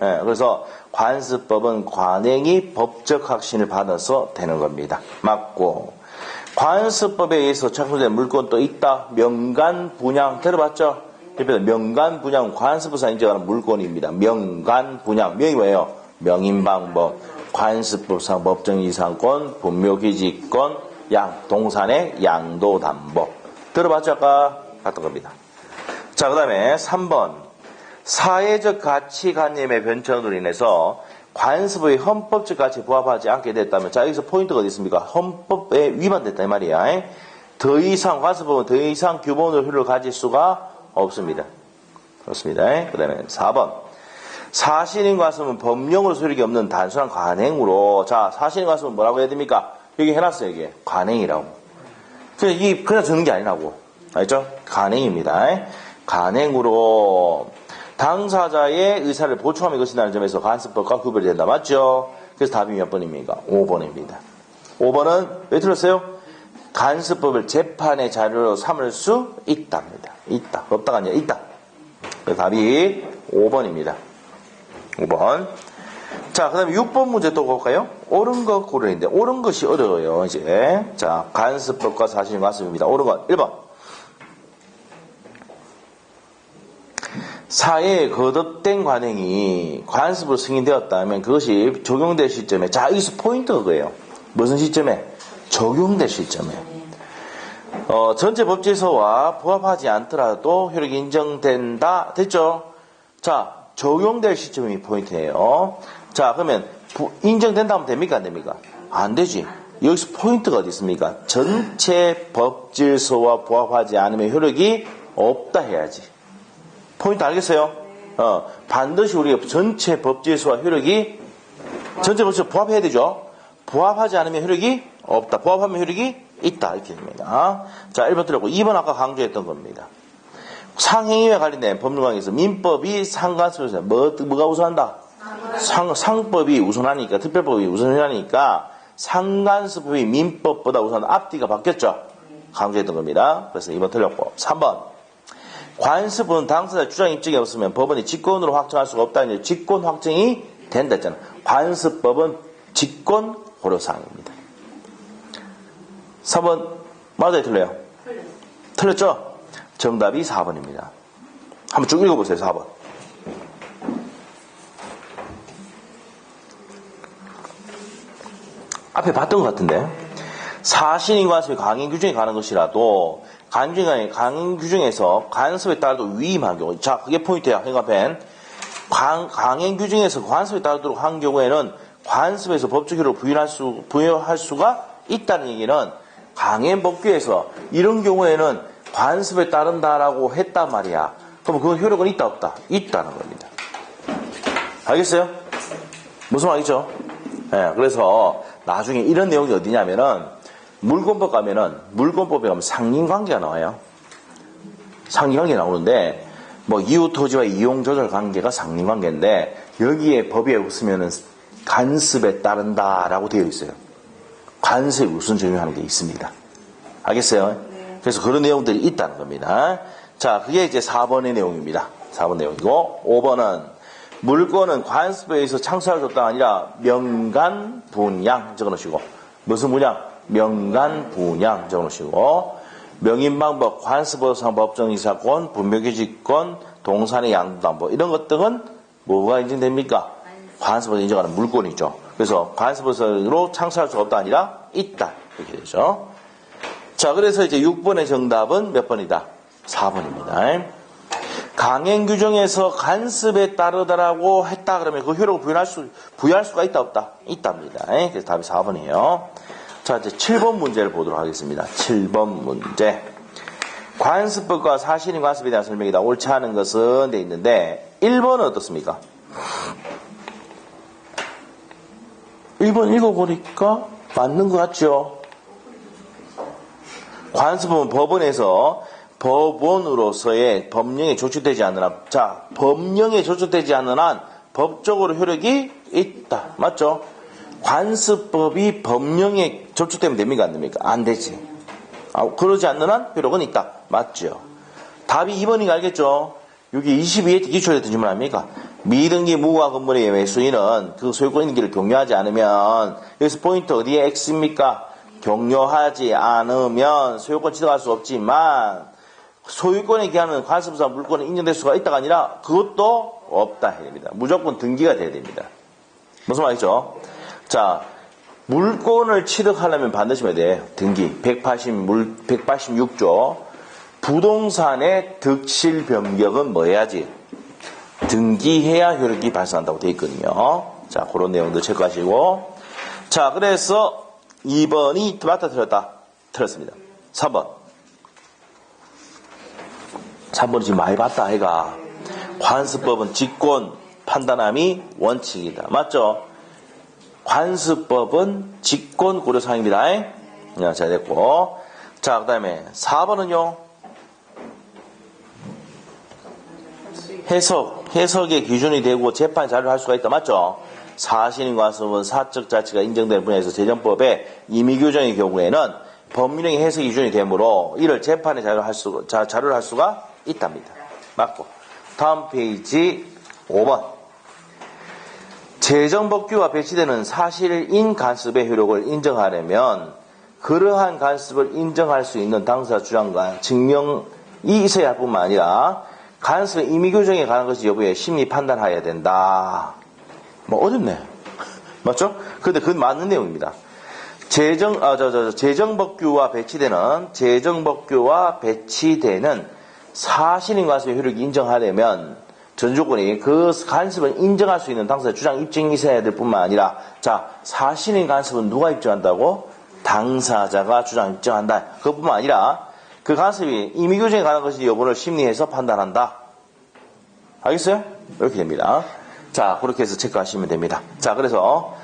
네. 그래서 관습법은 관행이 법적 확신을 받아서 되는 겁니다. 맞고 관습법에 의해서 창출된 물건도 있다. 명간분양 들어봤죠? 명간분양 관습법상 인정하는 물건입니다. 명간분양 명이 뭐예요? 명인방법, 관습법상 법정이상권, 분묘기지권, 동산의 양도담보 들어봤죠? 아까 봤던 겁니다. 자, 그 다음에 3번 사회적 가치관념의 변천으로 인해서 관습의 헌법적 가치에 부합하지 않게 됐다면 자, 여기서 포인트가 어디 있습니까? 헌법에 위반됐다 이 말이야. 더 이상 관습법은 더 이상 규범적 효력을 가질 수가 없습니다. 그렇습니다. 그 다음에 4번 사실인 관습은 법령으로 소력이 없는 단순한 관행으로 자, 사실인 관습은 뭐라고 해야 됩니까? 여기 해놨어요. 이게 관행이라고. 그냥 적는 게 아니라고. 알죠? 간행입니다. 간행으로 당사자의 의사를 보충하면 이것이라는 점에서 간습법과 구별이 된다. 맞죠? 그래서 답이 몇 번입니까? 5번입니다. 5번은 왜 틀렸어요? 간습법을 재판의 자료로 삼을 수 있답니다. 있다. 없다가 아니라 있다. 그래서 답이 5번입니다. 5번. 자, 그 다음에 6번 문제 또 볼까요? 옳은 것 고르는데, 옳은 것이 어려워요, 이제. 자, 간습법과 사실인 관습입니다. 옳은 것. 1번. 사회에 거듭된 관행이 관습으로 승인되었다면 그것이 적용될 시점에, 자, 여기서 포인트가 그거예요. 무슨 시점에? 적용될 시점에. 전체 법제서와 부합하지 않더라도 효력이 인정된다. 됐죠? 자, 적용될 시점이 포인트예요. 자, 그러면 인정된다면 됩니까? 안 됩니까? 안 되지. 여기서 포인트가 어디 있습니까? 전체 법질서와 부합하지 않으면 효력이 없다 해야지. 포인트 알겠어요? 반드시 우리가 전체 법질서와 효력이 전체 법질서 부합해야 되죠? 부합하지 않으면 효력이 없다. 부합하면 효력이 있다. 이렇게 됩니다. 자, 1번 틀렸고 2번 아까 강조했던 겁니다. 상행위와 관련된 법률강에서 민법이 상관습에서 뭐가 우선한다? 상법이 우선하니까, 특별법이 우선하니까 상관습법이 민법보다 우선 앞뒤가 바뀌었죠? 강조했던 겁니다. 그래서 2번 틀렸고 3번 관습은 당사자 주장 입증이 없으면 법원이 직권으로 확정할 수가 없다는 직권 확정이 된다 했잖아. 관습법은 직권 고려사항입니다. 3번 맞아요? 틀려요? 틀렸죠? 정답이 4번입니다. 한번 쭉 읽어보세요. 4번. 앞에 봤던 것 같은데 사실인 관습이 강행 규정에 관한 것이라도 강행 규정에서 간섭에 따라도 위임한 경우, 자, 그게 포인트야. 행가펜. 강행 규정에서 관습에 따르도록 한 경우에는 관습에서 법적 효력을 부여할 수가 있다는 얘기는 강행법규에서 이런 경우에는 관습에 따른다라고 했단 말이야. 그럼 그건 효력은 있다 없다? 있다는 겁니다. 알겠어요? 무슨 말이죠? 네, 그래서 나중에 이런 내용이 어디냐면은 물권법 가면은 물권법에 가면 상린관계가 나와요. 상린관계 나오는데 뭐 이웃토지와 이용조절 관계가 상린관계인데 여기에 법에 없으면은 간습에 따른다라고 되어 있어요. 관습에 우선 적용하는 게 있습니다. 알겠어요? 그래서 그런 내용들이 있다는 겁니다. 자, 그게 이제 4번의 내용입니다. 4번 내용이고 5번은 물권은 관습에 의해서 창설할 수 없다가 아니라 명간 분양 적어놓으시고 무슨 분양? 명간 분양 적어놓으시고 명인방법, 관습보상 법정이사권, 분묘기지권, 동산의 양도담보 이런 것들은 뭐가 인정됩니까? 관습으로 인정하는 물권이죠. 그래서 관습으로 창설할 수 없다 아니라 있다 이렇게 되죠. 자, 그래서 이제 6번의 정답은 몇 번이다? 4번입니다. 강행 규정에서 간습에 따르다라고 했다 그러면 그 효력을 부여할 수가 있다 없다? 있답니다. 그래서 답이 4번이에요. 자, 이제 7번 문제를 보도록 하겠습니다. 7번 문제. 관습법과 사실인 관습에 대한 설명이다. 옳지 않은 것은 돼 있는데 1번은 어떻습니까? 1번 읽어보니까 맞는 것 같죠? 관습법은 법원에서 법원으로서의 법령에 조치되지 않는 한, 자, 법령에 조치되지 않는 한 법적으로 효력이 있다. 맞죠? 관습법이 법령에 조치되면 됩니까? 안 됩니까? 안 되지. 그러지 않는 한 효력은 있다. 맞죠? 답이 2번인 거 알겠죠? 여기 22회 기초됐던 질문 아닙니까? 미등기 무과 건물의 매수인은 그 소유권 인기를 격려하지 않으면 여기서 포인트 어디에 X입니까? 격려하지 않으면 소유권 취득할 수 없지만 소유권에 기하는 관습상 물권이 인정될 수가 있다가 아니라 그것도 없다 해야 됩니다. 무조건 등기가 돼야 됩니다. 무슨 말이죠? 자, 물권을 취득하려면 반드시 해야 돼. 등기 186조 부동산의 득실 변경은 뭐 해야지? 등기해야 효력이 발생한다고 되어 있거든요. 자, 그런 내용도 체크하시고. 자, 그래서 2번이 맞다 틀렸다. 틀렸습니다. 3번. 3번은 지금 많이 봤다, 아이가. 관습법은 직권 판단함이 원칙이다. 맞죠? 관습법은 직권 고려사항입니다. 자, 됐고. 자, 그 다음에 4번은요. 해석의 기준이 되고 재판 자료를 할 수가 있다. 맞죠? 사실인 관습은 사적 자치가 인정되는 분야에서 재정법의 임의 규정의 경우에는 법률형의 해석 기준이 되므로 이를 재판의 자료를 할 수가 있답니다. 맞고. 다음 페이지 5번. 재정법규와 배치되는 사실인 간섭의 효력을 인정하려면 그러한 간섭을 인정할 수 있는 당사 주장과 증명이 있어야 할 뿐만 아니라 간섭의 임의 규정에 관한 것이 여부에 심리 판단하여야 된다. 뭐 어렵네. 맞죠? 근데 그건 맞는 내용입니다. 재정법규와 배치되는 사실인 간섭의 효력이 인정하려면 전 조건이 그 간섭을 인정할 수 있는 당사의 주장 입증이 있어야 될 뿐만 아니라 자, 사실인 간섭은 누가 입증한다고? 당사자가 주장 입증한다. 그것뿐만 아니라 그 간섭이 임의 규정에 관한 것이 여부를 심리해서 판단한다. 알겠어요? 이렇게 됩니다. 자, 그렇게 해서 체크하시면 됩니다. 자, 그래서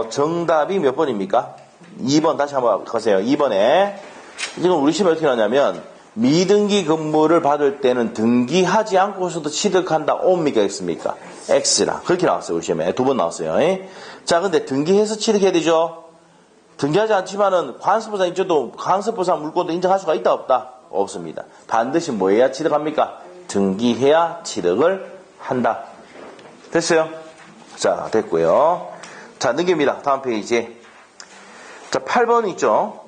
정답이 몇 번입니까? 2번 다시 한번 가세요. 2번에 지금 우리 시험에 어떻게 나냐면 미등기 근무를 받을 때는 등기하지 않고서도 취득한다. 옵니까? X입니까? X라. 그렇게 나왔어요. 우리 시험에. 2번 나왔어요. 자, 근데 등기해서 취득해야 되죠? 등기하지 않지만은 관습보상 입증도 관습보상 물권도 인정할 수가 있다 없다? 없습니다. 반드시 뭐 해야 취득합니까? 등기해야 취득을 한다. 됐어요? 자, 됐고요. 자, 넘깁니다. 다음 페이지. 자, 8번 있죠?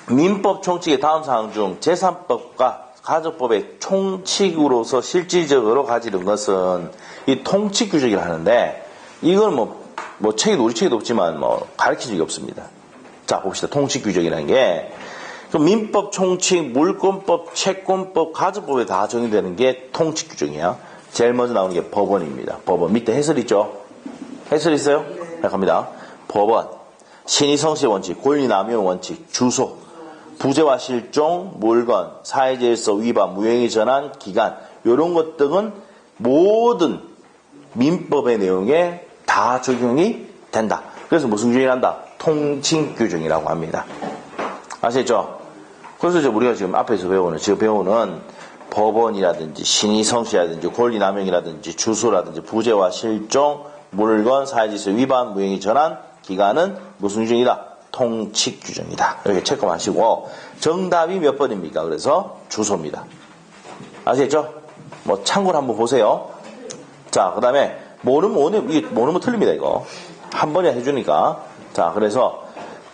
민법 총칙의 다음 사항 중 재산법과 가족법의 총칙으로서 실질적으로 가지는 것은 이 통칙 규정이라 하는데 이걸 뭐 책에도 우리 책에도 없지만 가르친 적이 없습니다. 자, 봅시다. 통칙 규정이라는 게 그럼 민법 총칙, 물권법, 채권법, 가족법에 다 적용되는 게 통칙 규정이야. 제일 먼저 나오는 게 법원입니다. 법원 밑에 해설 있죠? 해설 있어요? 네, 갑니다. 법원, 신의성시 원칙, 권리남용 원칙, 주소, 부재와 실종, 물건, 사회질서 위반, 무행위 전환, 기간 이런 것 등은 모든 민법의 내용에 다 적용이 된다. 그래서 무슨 규정이 난다? 통칙 규정이라고 합니다. 아시겠죠? 그래서 이제 우리가 지금 앞에서 배우는 법원이라든지 신의성시라든지 권리남용이라든지 주소라든지 부재와 실종, 물건, 사회질서 위반, 무행위 전환, 기간은 무슨 규정이다? 통칙 규정이다. 이렇게 체크하시고 정답이 몇 번입니까? 그래서 주소입니다. 아시겠죠? 참고로 한번 보세요. 자, 그 다음에 모르면 틀립니다. 이거 한 번에 해주니까. 자, 그래서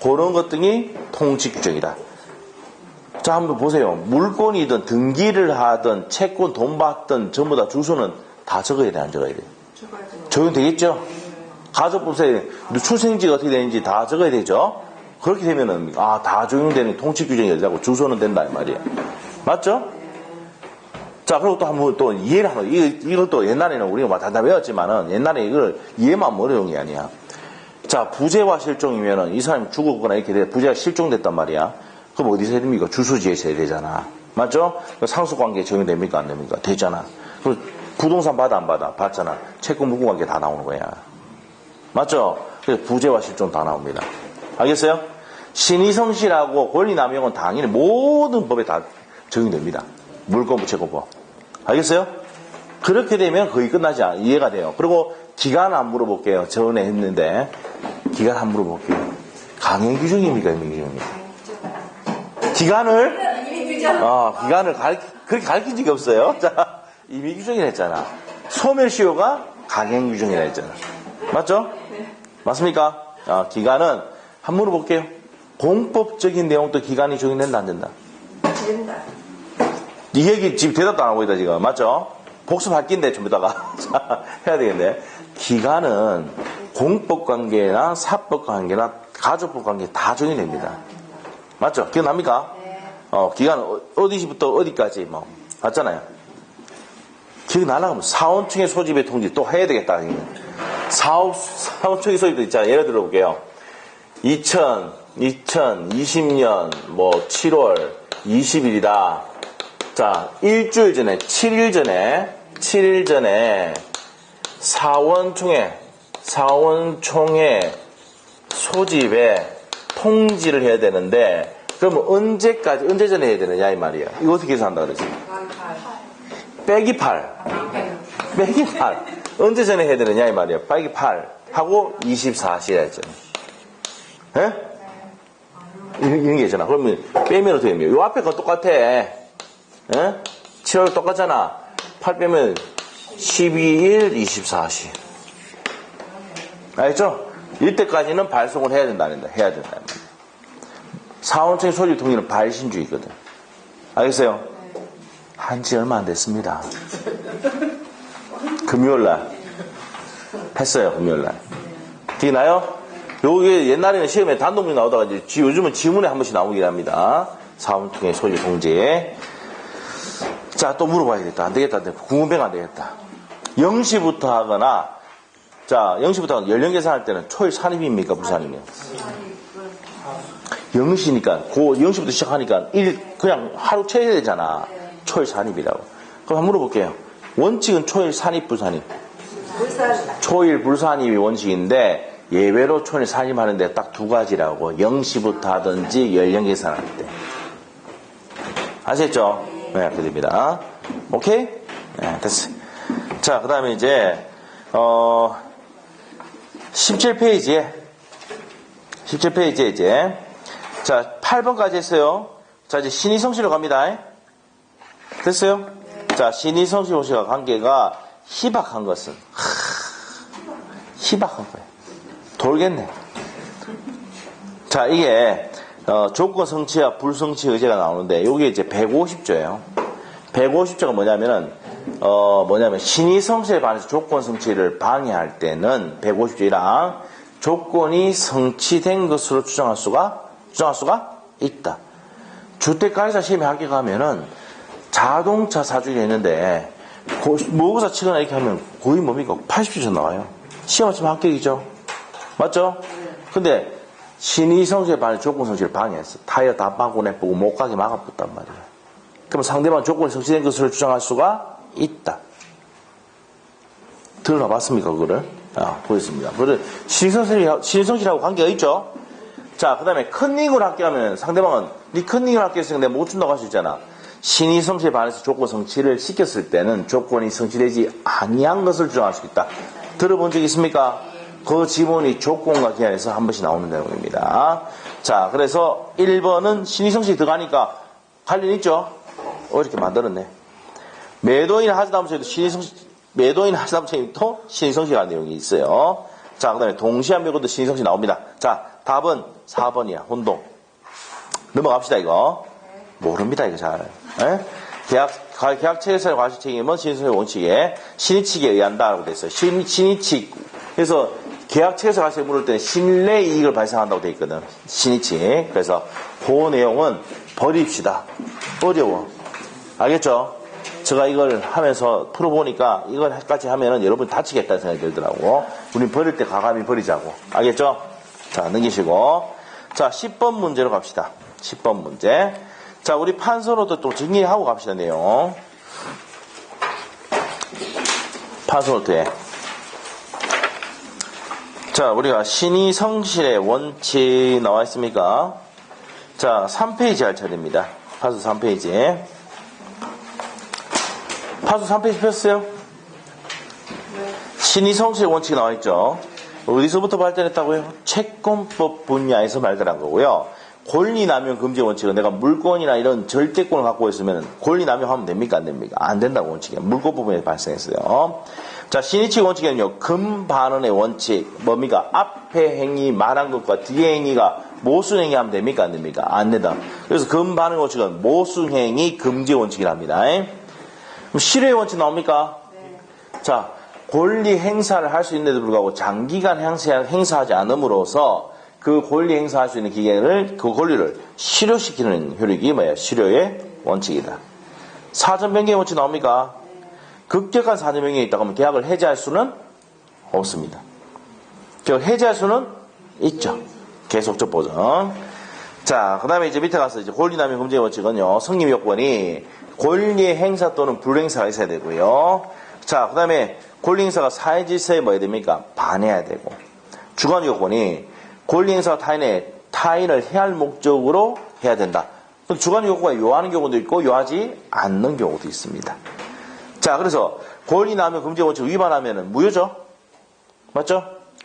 그런 것 등이 통칙 규정이다. 자, 한번 보세요. 물건이든 등기를 하든 채권 돈 받든 전부 다 주소는 다 적어야 돼, 안 적어야 돼? 적용되겠죠? 가족법에 출생지가 어떻게 되는지 다 적어야 되죠? 그렇게 되면은 다 적용되는 통칙 규정이 되고 주소는 된다 이 말이에요. 맞죠? 자, 그리고 또 한번 또 이해를 하는 이걸 또 옛날에는 우리가 다 외웠지만은 옛날에 이걸 이해만 하면 어려운 게 아니야. 자, 부재와 실종이면은 이 사람이 죽었거나 이렇게 돼 부재가 실종됐단 말이야. 그럼 어디서 해야 됩니까? 주소지에서 해야 되잖아. 맞죠? 상속관계 적용됩니까? 안 됩니까? 되잖아. 그리고 부동산 받아 안 받아? 받잖아. 채권 무궁관계 다 나오는 거야. 맞죠? 그래서 부재와 실종 다 나옵니다. 알겠어요? 신의성시라고 권리남용은 당연히 모든 법에 다 적용됩니다. 물권부 채권법. 알겠어요? 그렇게 되면 거의 끝나지 않아. 이해가 돼요. 그리고 기간 안 물어볼게요. 전에 했는데 기간 안 물어볼게요. 강행 규정입니까? 임의 규정입니까? 기간을 그렇게 가르친 적이 없어요. 자, 임의 규정이라 했잖아. 소멸시효가 강행 규정이라 했잖아. 맞죠? 맞습니까? 기간은 한 번 물어볼게요. 공법적인 내용도 기간이 적용된다 안 된다? 된다. 이 얘기 지금 대답도 안 하고 있다 지금. 맞죠? 복습할 낀데 전부다가 해야 되겠네. 기간은 공법관계나 사법관계나 가족법관계 다 적용됩니다. 맞죠? 기억납니까? 기간은 어디부터 어디까지 맞잖아요. 기억나려면 사원청의 소집의 통지 또 해야 되겠다. 사원청의 소집도 있잖아요. 예를 들어 볼게요. 2020년 7월 20일이다. 자, 일주일 전에 7일 전에 사원총회 소집에 통지를 해야 되는데 그러면 언제 전에 해야 되느냐 이 말이에요. 이거 어떻게 해서 한다 그랬어요? 빼기 8. 빼기 8. 언제 전에 해야 되느냐, 이 말이에요. 빼기 8 하고 24시 해야죠. 예? 이런 게 있잖아. 그러면 빼면 어떻게 됩니까? 요 앞에 거 똑같아. 예? 7월 똑같잖아. 8 빼면 12일 24시. 알겠죠? 이때까지는 발송을 해야 된다는 거야. 해야 된다는 거야. 사원청의 소집 통일은 발신주의거든. 알겠어요? 한지 얼마 안 됐습니다. 금요일날 했어요. 금요일날 기억나요? 요게 옛날에는 시험에 단독문이 나오다가 이제 요즘은 지문에 한 번씩 나오긴 합니다. 사원청의 소집 통지에. 자, 또 물어봐야겠다. 안 되겠다. 궁금해가 안 되겠다. 0시부터 하거나, 자, 0시부터 하거나 연령 계산할 때는 초일 산입입니까? 불산입니까? 0시니까, 0시부터 시작하니까 그냥 하루 채야 되잖아. 초일 산입이라고. 그럼 한번 물어볼게요. 원칙은 초일 산입, 불산입? 초일 불산입이 원칙인데, 예외로 초일 산입하는데 딱 두 가지라고. 0시부터 하든지 연령 계산할 때. 아셨죠? 네, 그렇게 됩니다. 오케이? 네, 됐어요. 자, 그 다음에 이제, 17페이지에 이제, 자, 8번까지 했어요. 자, 이제 신의성씨로 갑니다. 됐어요? 자, 신의성씨와 관계가 희박한 것은, 희박한 거예요. 돌겠네. 자, 이게, 조건 성취와 불성취 의제가 나오는데, 요게 이제 150조예요. 150조가 뭐냐면 신의 성취에 반해서 조건 성취를 방해할 때는 150조이랑 조건이 성취된 것으로 주장할 수가 있다. 주택가이사 시험에 합격하면은 자동차 사주가 있는데, 모의고사 치거나 이렇게 하면 거의 뭡니까? 80점 나와요. 시험 치면 합격이죠. 맞죠? 근데, 신의 성취에 반해 조건 성취를 방해했어. 타이어 다 빵꾸 내보고 못 가게 막아붙단 말이야. 그럼 상대방 조건이 성취된 것을 주장할 수가 있다. 들어봤습니까, 그거를? 보겠습니다. 그거를 신의성취라고 관계가 있죠? 자, 그 다음에 컨닝을 합격하면 상대방은 네 컨닝을 합격했으니까 내가 못 준다고 할 수 있잖아. 신의 성취에 반해서 조건 성취를 시켰을 때는 조건이 성취되지 아니한 것을 주장할 수 있다. 들어본 적 있습니까? 그 지문이 조건과 기한에서 한 번씩 나오는 내용입니다. 자, 그래서 1번은 신의성취 들어가니까 관련 있죠? 이렇게 만들었네. 매도인 하자담처에도 또 신의성취가 내용이 있어요. 자, 그 다음에 동시한 묘고도 신의성취 나옵니다. 자, 답은 4번이야. 혼동. 넘어갑시다, 이거. 모릅니다, 이거 잘. 에? 계약 체결사의 과실 책임은 신의성취 원칙에 신의칙에 의한다라고 돼 있어요. 신의칙. 그래서 계약 체결사 과실을 물을 때는 신뢰 이익을 발생한다고 돼 있거든. 신의칙. 그래서 그 내용은 버립시다. 어려워. 알겠죠? 제가 이걸 하면서 풀어보니까 이걸까지 하면은 여러분 다치겠다는 생각이 들더라고. 우린 버릴 때 과감히 버리자고. 알겠죠? 자, 넘기시고. 자, 10번 문제로 갑시다. 10번 문제. 자, 우리 판서노트 또 정리하고 갑시다, 내용. 판서노트에. 자, 우리가 신의성실의 원칙 나와 있습니까? 자, 3페이지 할 차례입니다. 파수 3페이지. 파수 3페이지 폈어요? 신의성실의 원칙이 나와 있죠. 어디서부터 발전했다고요? 채권법 분야에서 발달한 거고요. 권리남용 금지 원칙은 내가 물권이나 이런 절대권을 갖고 있으면 권리남용하면 됩니까? 안 됩니까? 안 된다고 원칙이에요. 물권 부분에 발생했어요. 자, 신의칙 원칙에는요, 금반원의 원칙, 뭡니까? 앞에 행위 말한 것과 뒤에 행위가 모순행위 하면 됩니까? 안 됩니까? 안 된다. 그래서 금반원의 원칙은 모순행위 금지 원칙이랍니다. 그럼 실효의 원칙 나옵니까? 네. 자, 권리 행사를 할 수 있는데도 불구하고 장기간 행사하지 않음으로써 그 권리 행사할 수 있는 기간을, 그 권리를 실효시키는 효력이 뭐예요? 실효의 원칙이다. 사전 변경의 원칙 나옵니까? 급격한 사전 변경이 있다고 하면 계약을 해지할 수는 없습니다. 계약을 해지할 수는 있죠. 계속적 보전. 자, 그 다음에 이제 밑에 가서 이제 권리남용 금지 원칙은요, 성립 요건이 권리 행사 또는 불행사가 있어야 되고요. 자, 그 다음에 권리 행사가 사회 질서에 뭐 해야 됩니까? 반해야 되고. 주관 요건이 권리 행사가 타인을 해할 목적으로 해야 된다. 주관 요건이 요하는 경우도 있고 요하지 않는 경우도 있습니다. 자, 자, 그래서 권리남용 금지 원칙을 위반하면은 무효죠? 맞죠?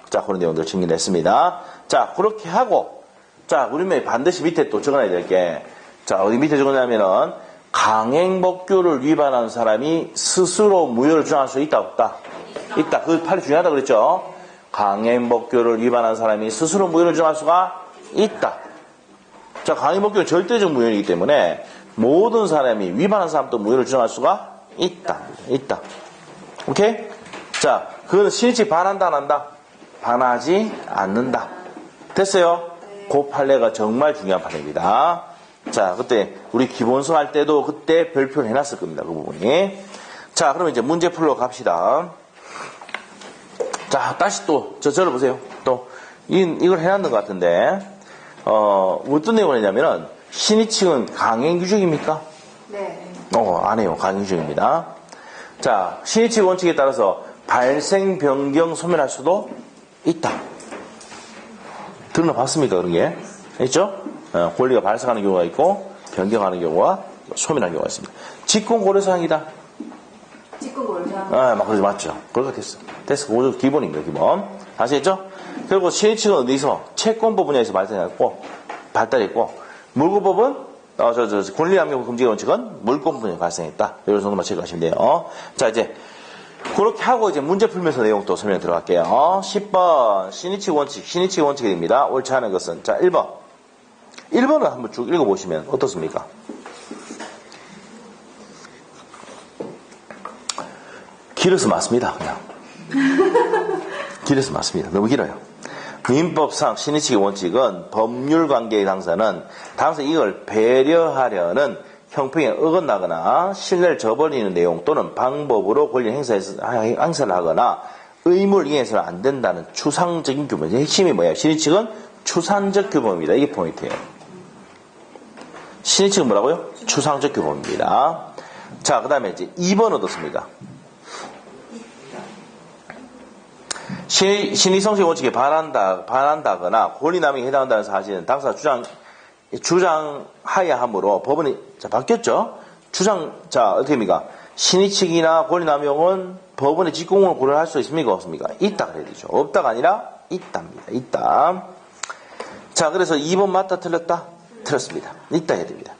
자, 그런 내용들 정리했습니다. 자, 그렇게 하고, 자, 우리는 반드시 밑에 또 적어놔야 될 게, 자, 어디 밑에 적어냐면은, 강행법규를 위반한 사람이 스스로 무효를 주장할 수 있다, 없다? 있다. 그 판이 중요하다 그랬죠? 강행법규를 위반한 사람이 스스로 무효를 주장할 수가 있다. 자, 강행법규는 절대적 무효이기 때문에 모든 사람이 위반한 사람도 무효를 주장할 수가 있다. 있다. 오케이? 자, 그거는 신의칙 반한다, 안 한다? 반하지 않는다. 됐어요? 그 판례가 정말 중요한 판례입니다. 자, 그때 우리 기본서 할 때도 그때 별표를 해놨을 겁니다. 그 부분이. 자, 그러면 이제 문제 풀러 갑시다. 자, 다시 또 저를 보세요. 또 이걸 해놨는 것 같은데 어떤 내용을 했냐면은 신의칙은 강행규칙입니까? 네. 안 해요. 강행규칙입니다. 자, 신의칙 원칙에 따라서 발생 변경 소멸할 수도 있다. 들어봤습니까? 그런 게 있죠? 권리가 발생하는 경우가 있고 변경하는 경우와 소멸하는 경우가 있습니다. 직권 고려사항이다. 직권 고려사항. 막 그러지 맞죠. 그렇게 됐어. 됐어. 그거 기본입니다. 기본. 아시겠죠? 그리고 신의칙은 어디서? 채권법 분야에서 발생했고 발달했고 물권법은 권리남용 금지 원칙은 물권 분야에 발생했다. 이런 정도만 체크하시면 돼요. 자, 이제 그렇게 하고 이제 문제 풀면서 내용 또 설명 들어갈게요. 10번 신의칙 원칙, 신의칙 원칙이 됩니다. 옳지 않은 것은 자 1번. 1번을 한번 쭉 읽어보시면 어떻습니까? 길어서 맞습니다. 그냥. 길어서 맞습니다. 너무 길어요. 민법상 신의칙의 원칙은 법률관계의 당사는 이걸 배려하려는 형평에 어긋나거나 신뢰를 저버리는 내용 또는 방법으로 권리 행사를 하거나 의무를 이행해서는 안 된다는 추상적인 규범이죠. 핵심이 뭐예요? 신의칙은 추상적 규범입니다. 이게 포인트예요. 신의칙은 뭐라고요? 추상적 규범입니다. 자, 그 다음에 이제 2번 어떻습니까? 신의성실 원칙에 반한다거나 권리남용에 해당한다는 사실은 당사가 주장하여야 하므로 법원이 바뀌었죠? 어떻게 합니까? 신의칙이나 권리남용은 법원의 직공을 고려할 수 있습니까? 없습니까? 있다 그래야 되죠. 없다가 아니라 있답니다. 있다. 자, 그래서 2번 맞다 틀렸다? 틀렸습니다. 있다 해야 됩니다.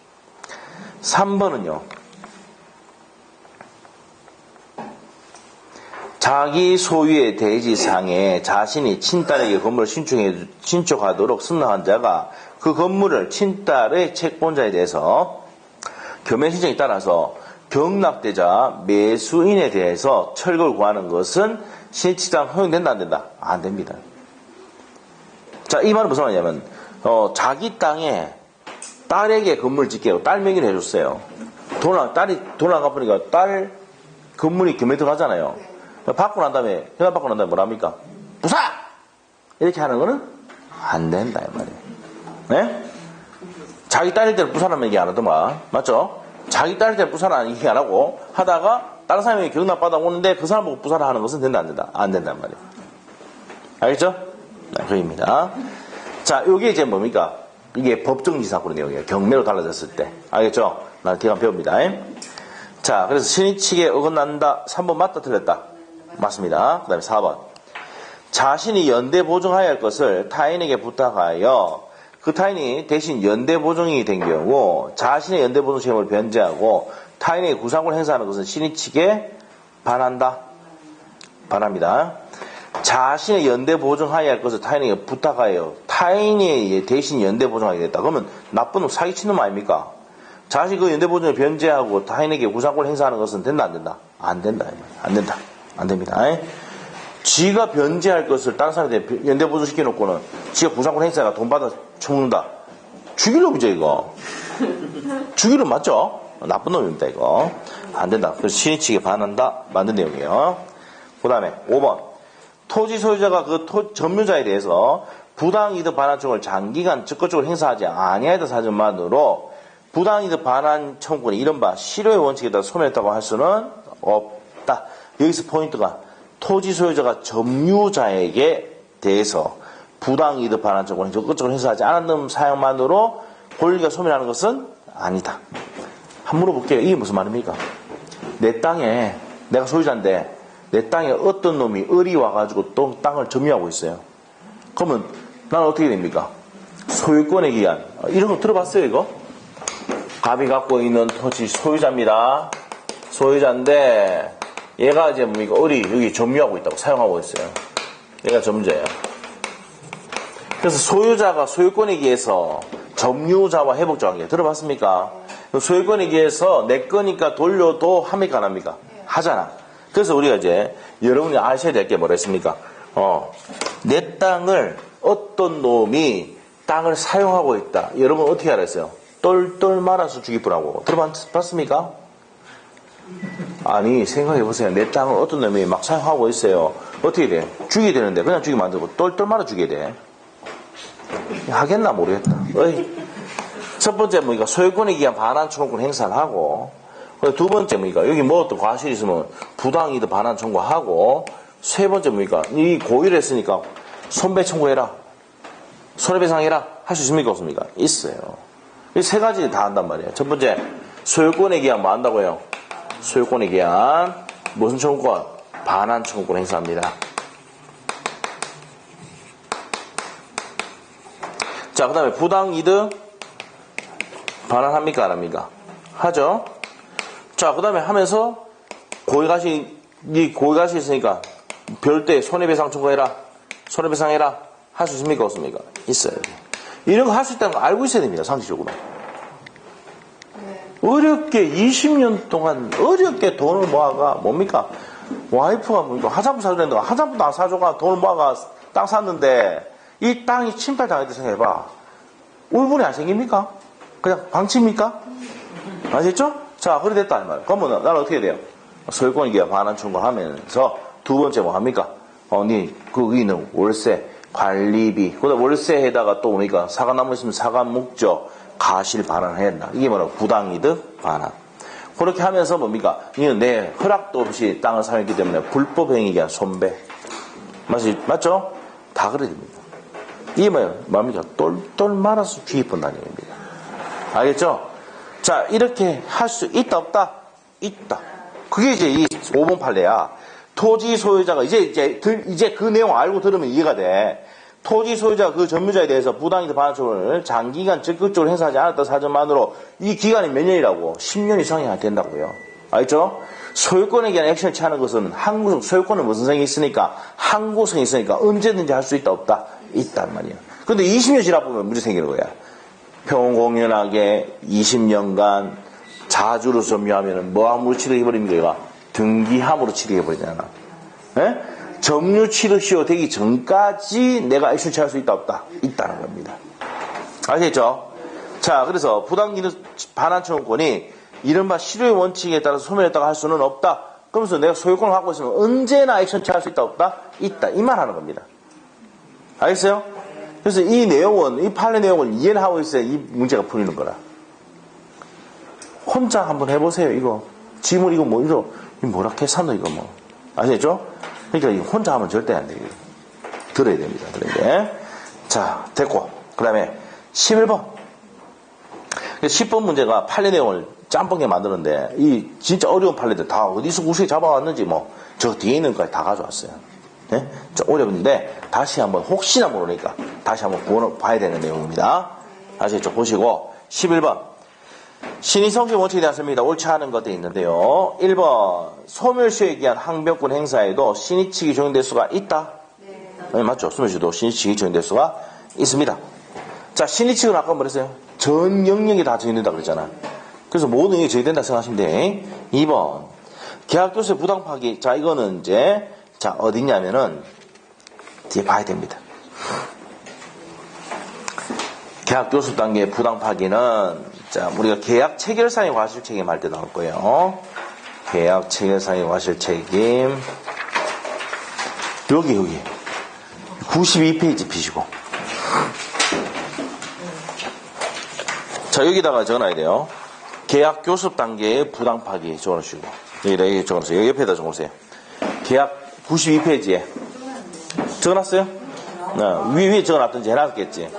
3번은요. 자기 소유의 대지상에 자신이 친딸에게 건물을 신축하도록 승낙한 자가 그 건물을 친딸의 채권자에 대해서 겸해 신청에 따라서 경락되자 매수인에 대해서 철거를 구하는 것은 신의칙상 허용된다 안 된다? 안 됩니다. 자, 이 말은 무슨 말이냐면 자기 땅에 딸에게 건물을 짓게 하고 딸 명의를 해줬어요. 딸이 돈 안 갚으니까 딸 건물이 겸해 들어가잖아요. 받고 난 다음에 현안 받고 난 다음에 뭐랍니까? 부사! 이렇게 하는 거는 안 된다 이 말이에요. 네? 자기 딸일 때는 부사라는 얘기 안 하더만 맞죠? 자기 딸일 때는 부사라는 얘기 안 하고 하다가 다른 사람이 경락 받아오는데 그 사람 보고 부사를 하는 것은 된다 안 된다? 안 된단 말이에요. 알겠죠? 네, 그입니다. 자, 요게 이제 뭡니까? 이게 법정지 사건의 내용이에요. 경매로 달라졌을 때. 알겠죠? 나 기간 배웁니다. 자, 그래서 신의칙에 어긋난다. 3번 맞다 틀렸다. 맞습니다. 그 다음에 4번. 자신이 연대 보증하여야 할 것을 타인에게 부탁하여 그 타인이 대신 연대 보증이 된 경우 자신의 연대 보증 책임을 변제하고 타인에게 구상권을 행사하는 것은 신의칙에 반한다. 반합니다. 자신의 연대 보증하여야 할 것을 타인에게 부탁하여 타인이 대신 연대 보증하게 됐다. 그러면 나쁜 놈 사기친 놈 아닙니까? 자신이 그 연대 보증을 변제하고 타인에게 구상권을 행사하는 것은 된다 안 된다? 안 된다. 안 된다. 안 됩니다. 지가 변제할 것을 다른 사람한테 연대 보증 시켜놓고는 지가 구상권 행사가 돈 받아 처먹는다. 죽일 놈이죠 이거. 죽일 놈 맞죠? 나쁜 놈입니다 이거. 안 된다. 그래서 신의칙에 반한다. 맞는 내용이에요. 그 다음에 5번. 토지 소유자가 그 점유자에 대해서 부당이득 반환 청구를 장기간 적극적으로 행사하지 아니하였던 사정만으로 부당이득 반환 청구는 이른바 실효의 원칙에 따라 소멸했다고 할 수는 없다. 여기서 포인트가 토지 소유자가 점유자에게 대해서 부당이득 반환 청구를 적극적으로 행사하지 않았던 사용만으로 권리가 소멸하는 것은 아니다. 한번 물어볼게요. 이게 무슨 말입니까? 내 땅에 내가 소유자인데 내 땅에 어떤 놈이 을이 와가지고 또 땅을 점유하고 있어요. 그러면 나는 어떻게 됩니까? 소유권에 기한 이런 거 들어봤어요 이거? 갑이 갖고 있는 토지 소유자입니다. 소유자인데 얘가 이제 뭡니까? 을이 여기 점유하고 있다고 사용하고 있어요. 얘가 점유자예요. 그래서 소유자가 소유권에 기해서 점유자와 회복자 관계 들어봤습니까? 소유권에 기해서 내 거니까 돌려도 합니까 안 합니까? 하잖아. 그래서 우리가 이제 여러분이 아셔야 될 게 뭐라 했습니까? 내 땅을 어떤 놈이 땅을 사용하고 있다. 여러분 어떻게 알았어요? 똘똘 말아서 주기쁘라고. 들어봤습니까? 아니 생각해보세요. 내 땅을 어떤 놈이 막 사용하고 있어요. 어떻게 돼? 죽여야 되는데 그냥 죽이면 안 되고 똘똘 말아 죽여야 돼. 하겠나 모르겠다. 첫 번째 뭐니까 소유권에 기한 반환 청구권 행사를 하고, 두 번째 뭐니까 여기 뭐 어떤 과실이 있으면 부당이득 반환 청구하고, 세 번째 뭐니까 이 고의를 했으니까 손배 청구해라, 손해배상해라 할 수 있습니까 없습니까? 있어요. 이 세 가지 다 한단 말이에요. 첫 번째 소유권에 기한 뭐 한다고요? 소유권에 기한 무슨 청구권? 반환 청구권 행사합니다. 자, 그 다음에 부당이득 반환합니까? 안 합니까? 하죠. 자, 그 다음에 하면서 고의가시 있으니까 별도의 손해배상 청구해라, 손해배상해라 할 수 있습니까? 없습니까? 있어요. 이런 거 할 수 있다는 거 알고 있어야 됩니다. 상식적으로. 어렵게 20년 동안 어렵게 돈을 모아가 뭡니까? 와이프가 뭡니까? 화장품 사주는데 화장품도 안 사줘가 돈을 모아가 땅 샀는데 이 땅이 침탈당했다 생각해봐. 울분이 안 생깁니까? 그냥 방치입니까? 아셨죠? 자, 그래 됐다 이 말. 그러면 나는 어떻게 돼요? 소유권 기한 반환 청구하면서 두 번째 뭐 합니까? 거기는 월세, 관리비, 그다음 월세에다가 또 뭡니까? 사과나무 있으면 사과 목적, 가실 반환해야 된다. 이게 뭐라 부당이득 반환. 그렇게 하면서 뭡니까? 이는 내 허락도 없이 땅을 사용했기 때문에 불법행위에 대한 손배. 맞죠? 다 그래야 됩니다. 이게 뭡니까? 똘똘 말아서 주입한다는 얘기입니다. 알겠죠? 자, 이렇게 할 수 있다, 없다? 있다. 그게 이제 이 5번 판례야. 토지 소유자가 이제 그 내용 알고 들으면 이해가 돼. 토지 소유자가 그 점유자에 대해서 부당이득 반환 청구를 장기간 적극적으로 행사하지 않았다 사전만으로 이 기간이 몇 년이라고? 10년 이상이 된다고요. 알겠죠? 소유권에 대한 액션을 취하는 것은 소유권은 무슨 성이 있으니까, 항구성이 있으니까 언제든지 할 수 있다, 없다? 있단 말이에요. 근데 20년 지나 보면 문제 생기는 거야. 평공연하게 20년간 자주로 점유하면 뭐함으로 취득해버립니까? 얘가? 등기함으로 취득해버리잖아. 예? 점유 취득시효 되기 전까지 내가 액션 취할 수 있다, 없다? 있다는 겁니다. 아시겠죠? 자, 그래서 부당이득 반환 청구권이 이른바 실효의 원칙에 따라서 소멸했다고 할 수는 없다. 그러면서 내가 소유권을 갖고 있으면 언제나 액션 취할 수 있다, 없다? 있다. 이 말 하는 겁니다. 알겠어요? 그래서 이 내용은, 이 판례 내용을 이해를 하고 있어야 이 문제가 풀리는 거라. 혼자 한번 해보세요, 이거. 지문 이거 이거 뭐라 캐산도 이거 뭐. 아시겠죠? 그러니까 이거 혼자 하면 절대 안 돼요. 들어야 됩니다. 자, 됐고. 그 다음에 11번. 10번 문제가 판례 내용을 짬뽕게 만드는데, 이 진짜 어려운 판례들 다 어디서 구석에 잡아왔는지 저 뒤에 있는 것까지 다 가져왔어요. 네? 좀 어려운데, 다시 한번, 혹시나 모르니까, 다시 한번 봐야 되는 내용입니다. 아시겠죠? 보시고, 11번. 신의성질 원칙에 대한 설명입니다. 옳지 않은 것들이 있는데요. 1번. 소멸시효에 기한 항변권 행사에도 신의칙이 적용될 수가 있다? 네, 맞죠? 소멸시효도 신의칙이 적용될 수가 있습니다. 자, 신의칙은 아까 뭐랬어요? 전 영역이 다 적용된다 그랬잖아. 그래서 모든 게 적용된다 생각하시면 돼. 2번. 계약교수의 부당 파기. 자, 이거는 이제, 자, 어디냐면은, 뒤에 봐야 됩니다. 계약교수 단계의 부당 파기는, 자, 우리가 계약 체결상의 과실 책임 할 때 나올 거예요. 계약 체결상의 과실 책임. 여기. 92페이지 피시고. 자, 여기다가 적어놔야 돼요. 계약 교습 단계의 부당 파기 적어놓으시고. 여기 적어놓으세요. 여기 옆에다 적어놓으세요. 계약 92페이지에. 적어놨어요? 위에 적어놨든지 해놨겠지.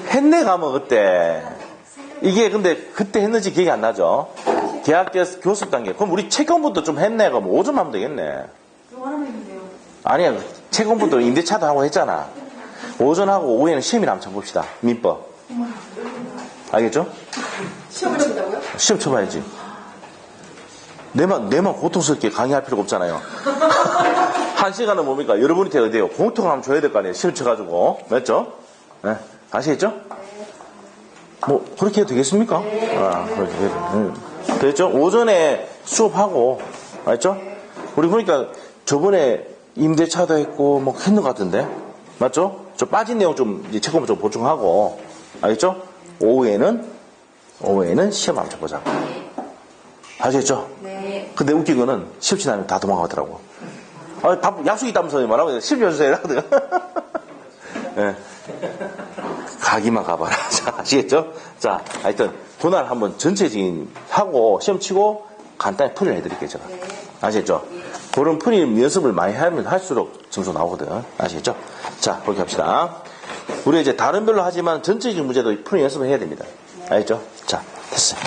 했네 가면 그때. 이게 근데 그때 했는지 기억이 안 나죠? 대학 교습 단계. 그럼 우리 책 공부도 좀 했네. 그럼 5점 하면 되겠네. 이거 하나만 있는데요. 아니야. 책 공부도 임대차도 하고 했잖아. 오전하고 오후에는 시험이나 한번 쳐봅시다. 민법. 알겠죠? 시험을 친다고요? 시험 쳐봐야지. 내만 고통스럽게 강의할 필요가 없잖아요. 한 시간은 뭡니까? 여러분한테 어디에요? 공통을 한번 줘야 될 거 아니에요? 시험 쳐가지고. 맞죠? 네. 아시겠죠? 뭐, 그렇게 해도 되겠습니까? 아, 그렇게 해도. 됐죠? 오전에 수업하고, 알죠? 우리 보니까 저번에 임대차도 했고, 뭐 했는 것 같은데. 맞죠? 저 빠진 내용 좀, 이제 책 공부 좀 보충하고, 알겠죠? 오후에는 시험 한번 쳐보자. 아시겠죠? 네. 근데 웃긴 거는 시험 치다면 다 도망가더라고. 아, 약속 있다면서 말하고 시험 쳐주세요. 이러거든. 네. 가기만 가봐라. 자, 아시겠죠? 자, 하여튼, 그날 한번 전체적인 하고, 시험 치고, 간단히 풀이를 해드릴게요, 제가. 아시겠죠? 그런 풀이 연습을 많이 하면 할수록 점수 나오거든. 아시겠죠? 자, 그렇게 합시다. 우리 이제 다른 별로 하지만 전체적인 문제도 풀이 연습을 해야 됩니다. 알겠죠? 자, 됐어요.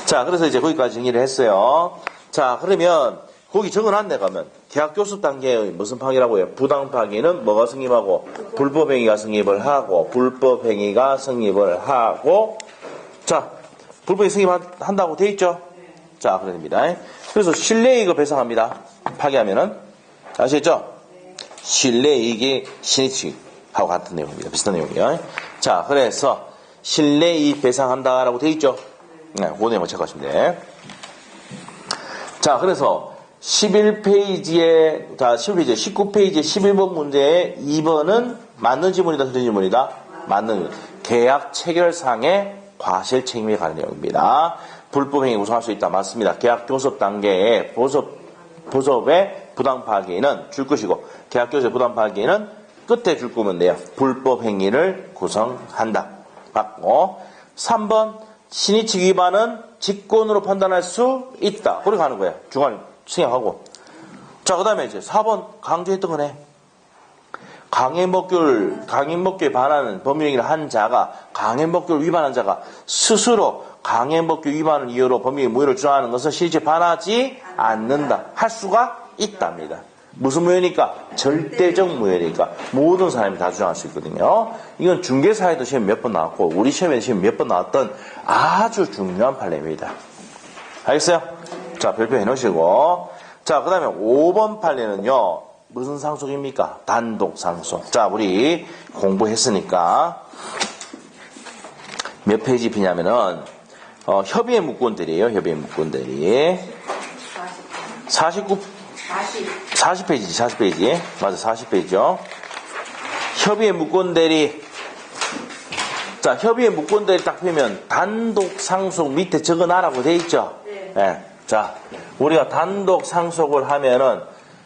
자, 그래서 이제 거기까지 정리를 했어요. 자, 그러면, 거기 적어놨네, 가면. 대학 교습 단계의 무슨 파기라고요? 부당 파기는 뭐가 성립하고, 불법행위가 성립을 하고, 불법행위가 성립을 하고, 자, 불법행위 성립한다고 돼 있죠? 자, 그럽니다. 그래서 실내이익을 배상합니다. 파기하면은. 아시겠죠? 실내이익이 신의치하고 같은 내용입니다. 비슷한 내용이에요. 자, 그래서 실내이익 배상한다라고 돼 있죠? 네, 그 내용을 체크하시면 돼. 자, 그래서 11페이지에, 자, 11페이지, 19페이지 11번 문제에 2번은 맞는 지문이다, 틀린 지문이다? 맞는, 계약 체결상의 과실 책임에 관한 내용입니다. 불법행위 구성할 수 있다. 맞습니다. 계약 교섭 단계에 보섭의 부당 파기는 줄 것이고, 계약 교섭의 부당 파기는 끝에 줄 거면 돼요. 불법행위를 구성한다. 맞고, 3번, 신의칙 위반은 직권으로 판단할 수 있다. 그렇게 가는 거야. 중간에 생략하고. 자, 그 다음에 이제 4번 강조했던 거네. 강행법규에 반하는 법률행위를 한 자가, 강행법규를 위반한 자가 스스로 강행법규 위반을 이유로 법률행위 무효를 주장하는 것은 실제 반하지 않는다. 할 수가 있답니다. 무슨 무효니까? 절대적 무효니까. 모든 사람이 다 주장할 수 있거든요. 이건 중개사에도 시험 몇 번 나왔고, 우리 시험에도 시험 몇 번 나왔던 아주 중요한 판례입니다. 알겠어요? 자, 별표 해놓으시고. 자, 그 다음에 5번 판례는요, 무슨 상속입니까? 단독 상속. 자, 우리 공부했으니까, 몇 페이지 피냐면은, 협의의 무권들이에요, 협의의 무권들이. 40페이지지, 40페이지. 맞아, 40페이지요. 협의의 무권대리. 자, 협의의 무권대리 딱 펴면 단독 상속 밑에 적어놔라고 돼 있죠? 네. 자, 우리가 단독 상속을 하면은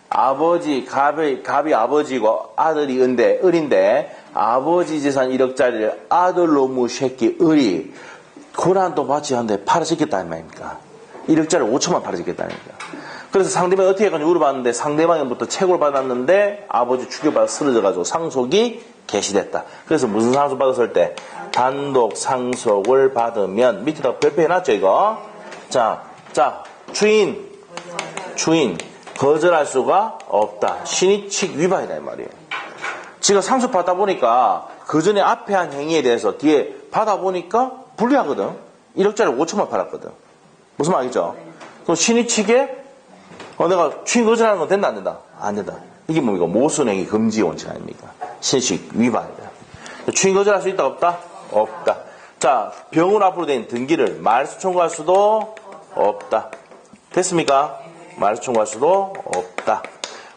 아버지, 갑이 아버지고 아들이 을인데 아버지 재산 1억짜리를 아들 놈의 새끼 을이 고난도 받지 않는데 팔아먹겠다는 말입니까? 1억짜리 5천만 팔아먹겠다는 겁니까? 그래서 상대방이 어떻게 해가지고 물어봤는데 상대방으로부터 채굴 받았는데 아버지 추격받아 쓰러져가지고 상속이 개시됐다. 그래서 무슨 상속 받았을 때? 단독 상속을 받으면 밑에다 별표 해놨죠 이거? 자 주인 거절할 수가 없다. 신의칙 위반이다 이 말이에요. 지가 상속 받다 보니까 그 전에 앞에 한 행위에 대해서 뒤에 받아보니까 불리하거든. 1억짜리 5천만 팔았거든. 무슨 말이죠? 그럼 신의칙에 내가 주인 거절하는 건 된다 안 된다? 안 된다. 이게 뭡니까? 모순행위 금지 원칙 아닙니까? 신의칙 위반이다. 주인 거절할 수 있다 없다? 없다. 자, 병으로 앞으로 된 등기를 말소 청구할 수도 없다. 됐습니까? 말소 청구할 수도 없다.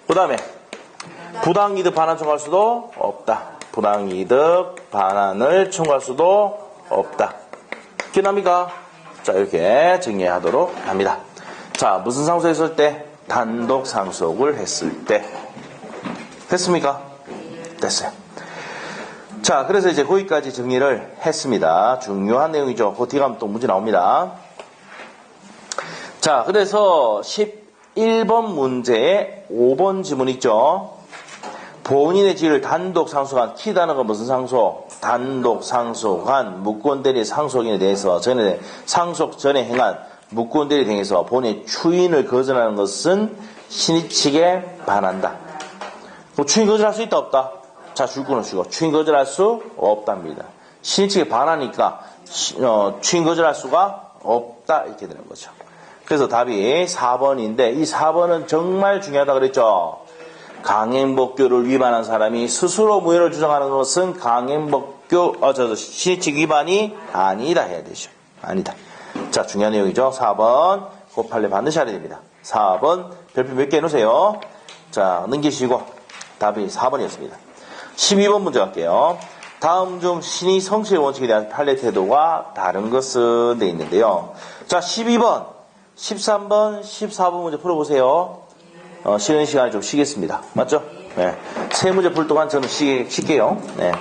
그 다음에 부당이득 반환 청구할 수도 없다. 부당이득 반환을 청구할 수도 없다. 기억납니까? 자, 이렇게 정리하도록 합니다. 자, 무슨 상속했을 때? 단독 상속을 했을 때. 됐습니까? 됐어요. 자, 그래서 이제 거기까지 정리를 했습니다. 중요한 내용이죠. 그 뒤에 가면 또 문제 나옵니다. 자, 그래서 11번 문제에 5번 지문 있죠. 본인의 지위를 단독 상속한 키 단어가 무슨 상속? 단독 상속한 무권대리 상속인에 대해서 상속 전에 행한 묵고온 대리 등에서 본의 추인을 거절하는 것은 신의 측에 반한다. 뭐 추인 거절할 수 있다 없다? 자, 줄 끊으시고 추인 거절할 수 없답니다. 신의 측에 반하니까 추인 거절할 수가 없다 이렇게 되는 거죠. 그래서 답이 4번인데 이 4번은 정말 중요하다 그랬죠. 강행법규를 위반한 사람이 스스로 무효를 주장하는 것은 강행법규 신의 측 위반이 아니다 해야 되죠. 아니다. 자, 중요한 내용이죠. 4번 그 판례 반드시 알아야 됩니다. 4번 별표 몇 개 해놓으세요. 자, 넘기시고 답이 4번이었습니다. 12번 문제 갈게요. 다음 중 신의 성실의 원칙에 대한 판례 태도가 다른 것은 돼 있는데요. 자, 12번, 13번, 14번 문제 풀어보세요. 쉬는 시간에 좀 쉬겠습니다. 맞죠? 네. 세 문제 풀 동안 저는 쉴게요. 네.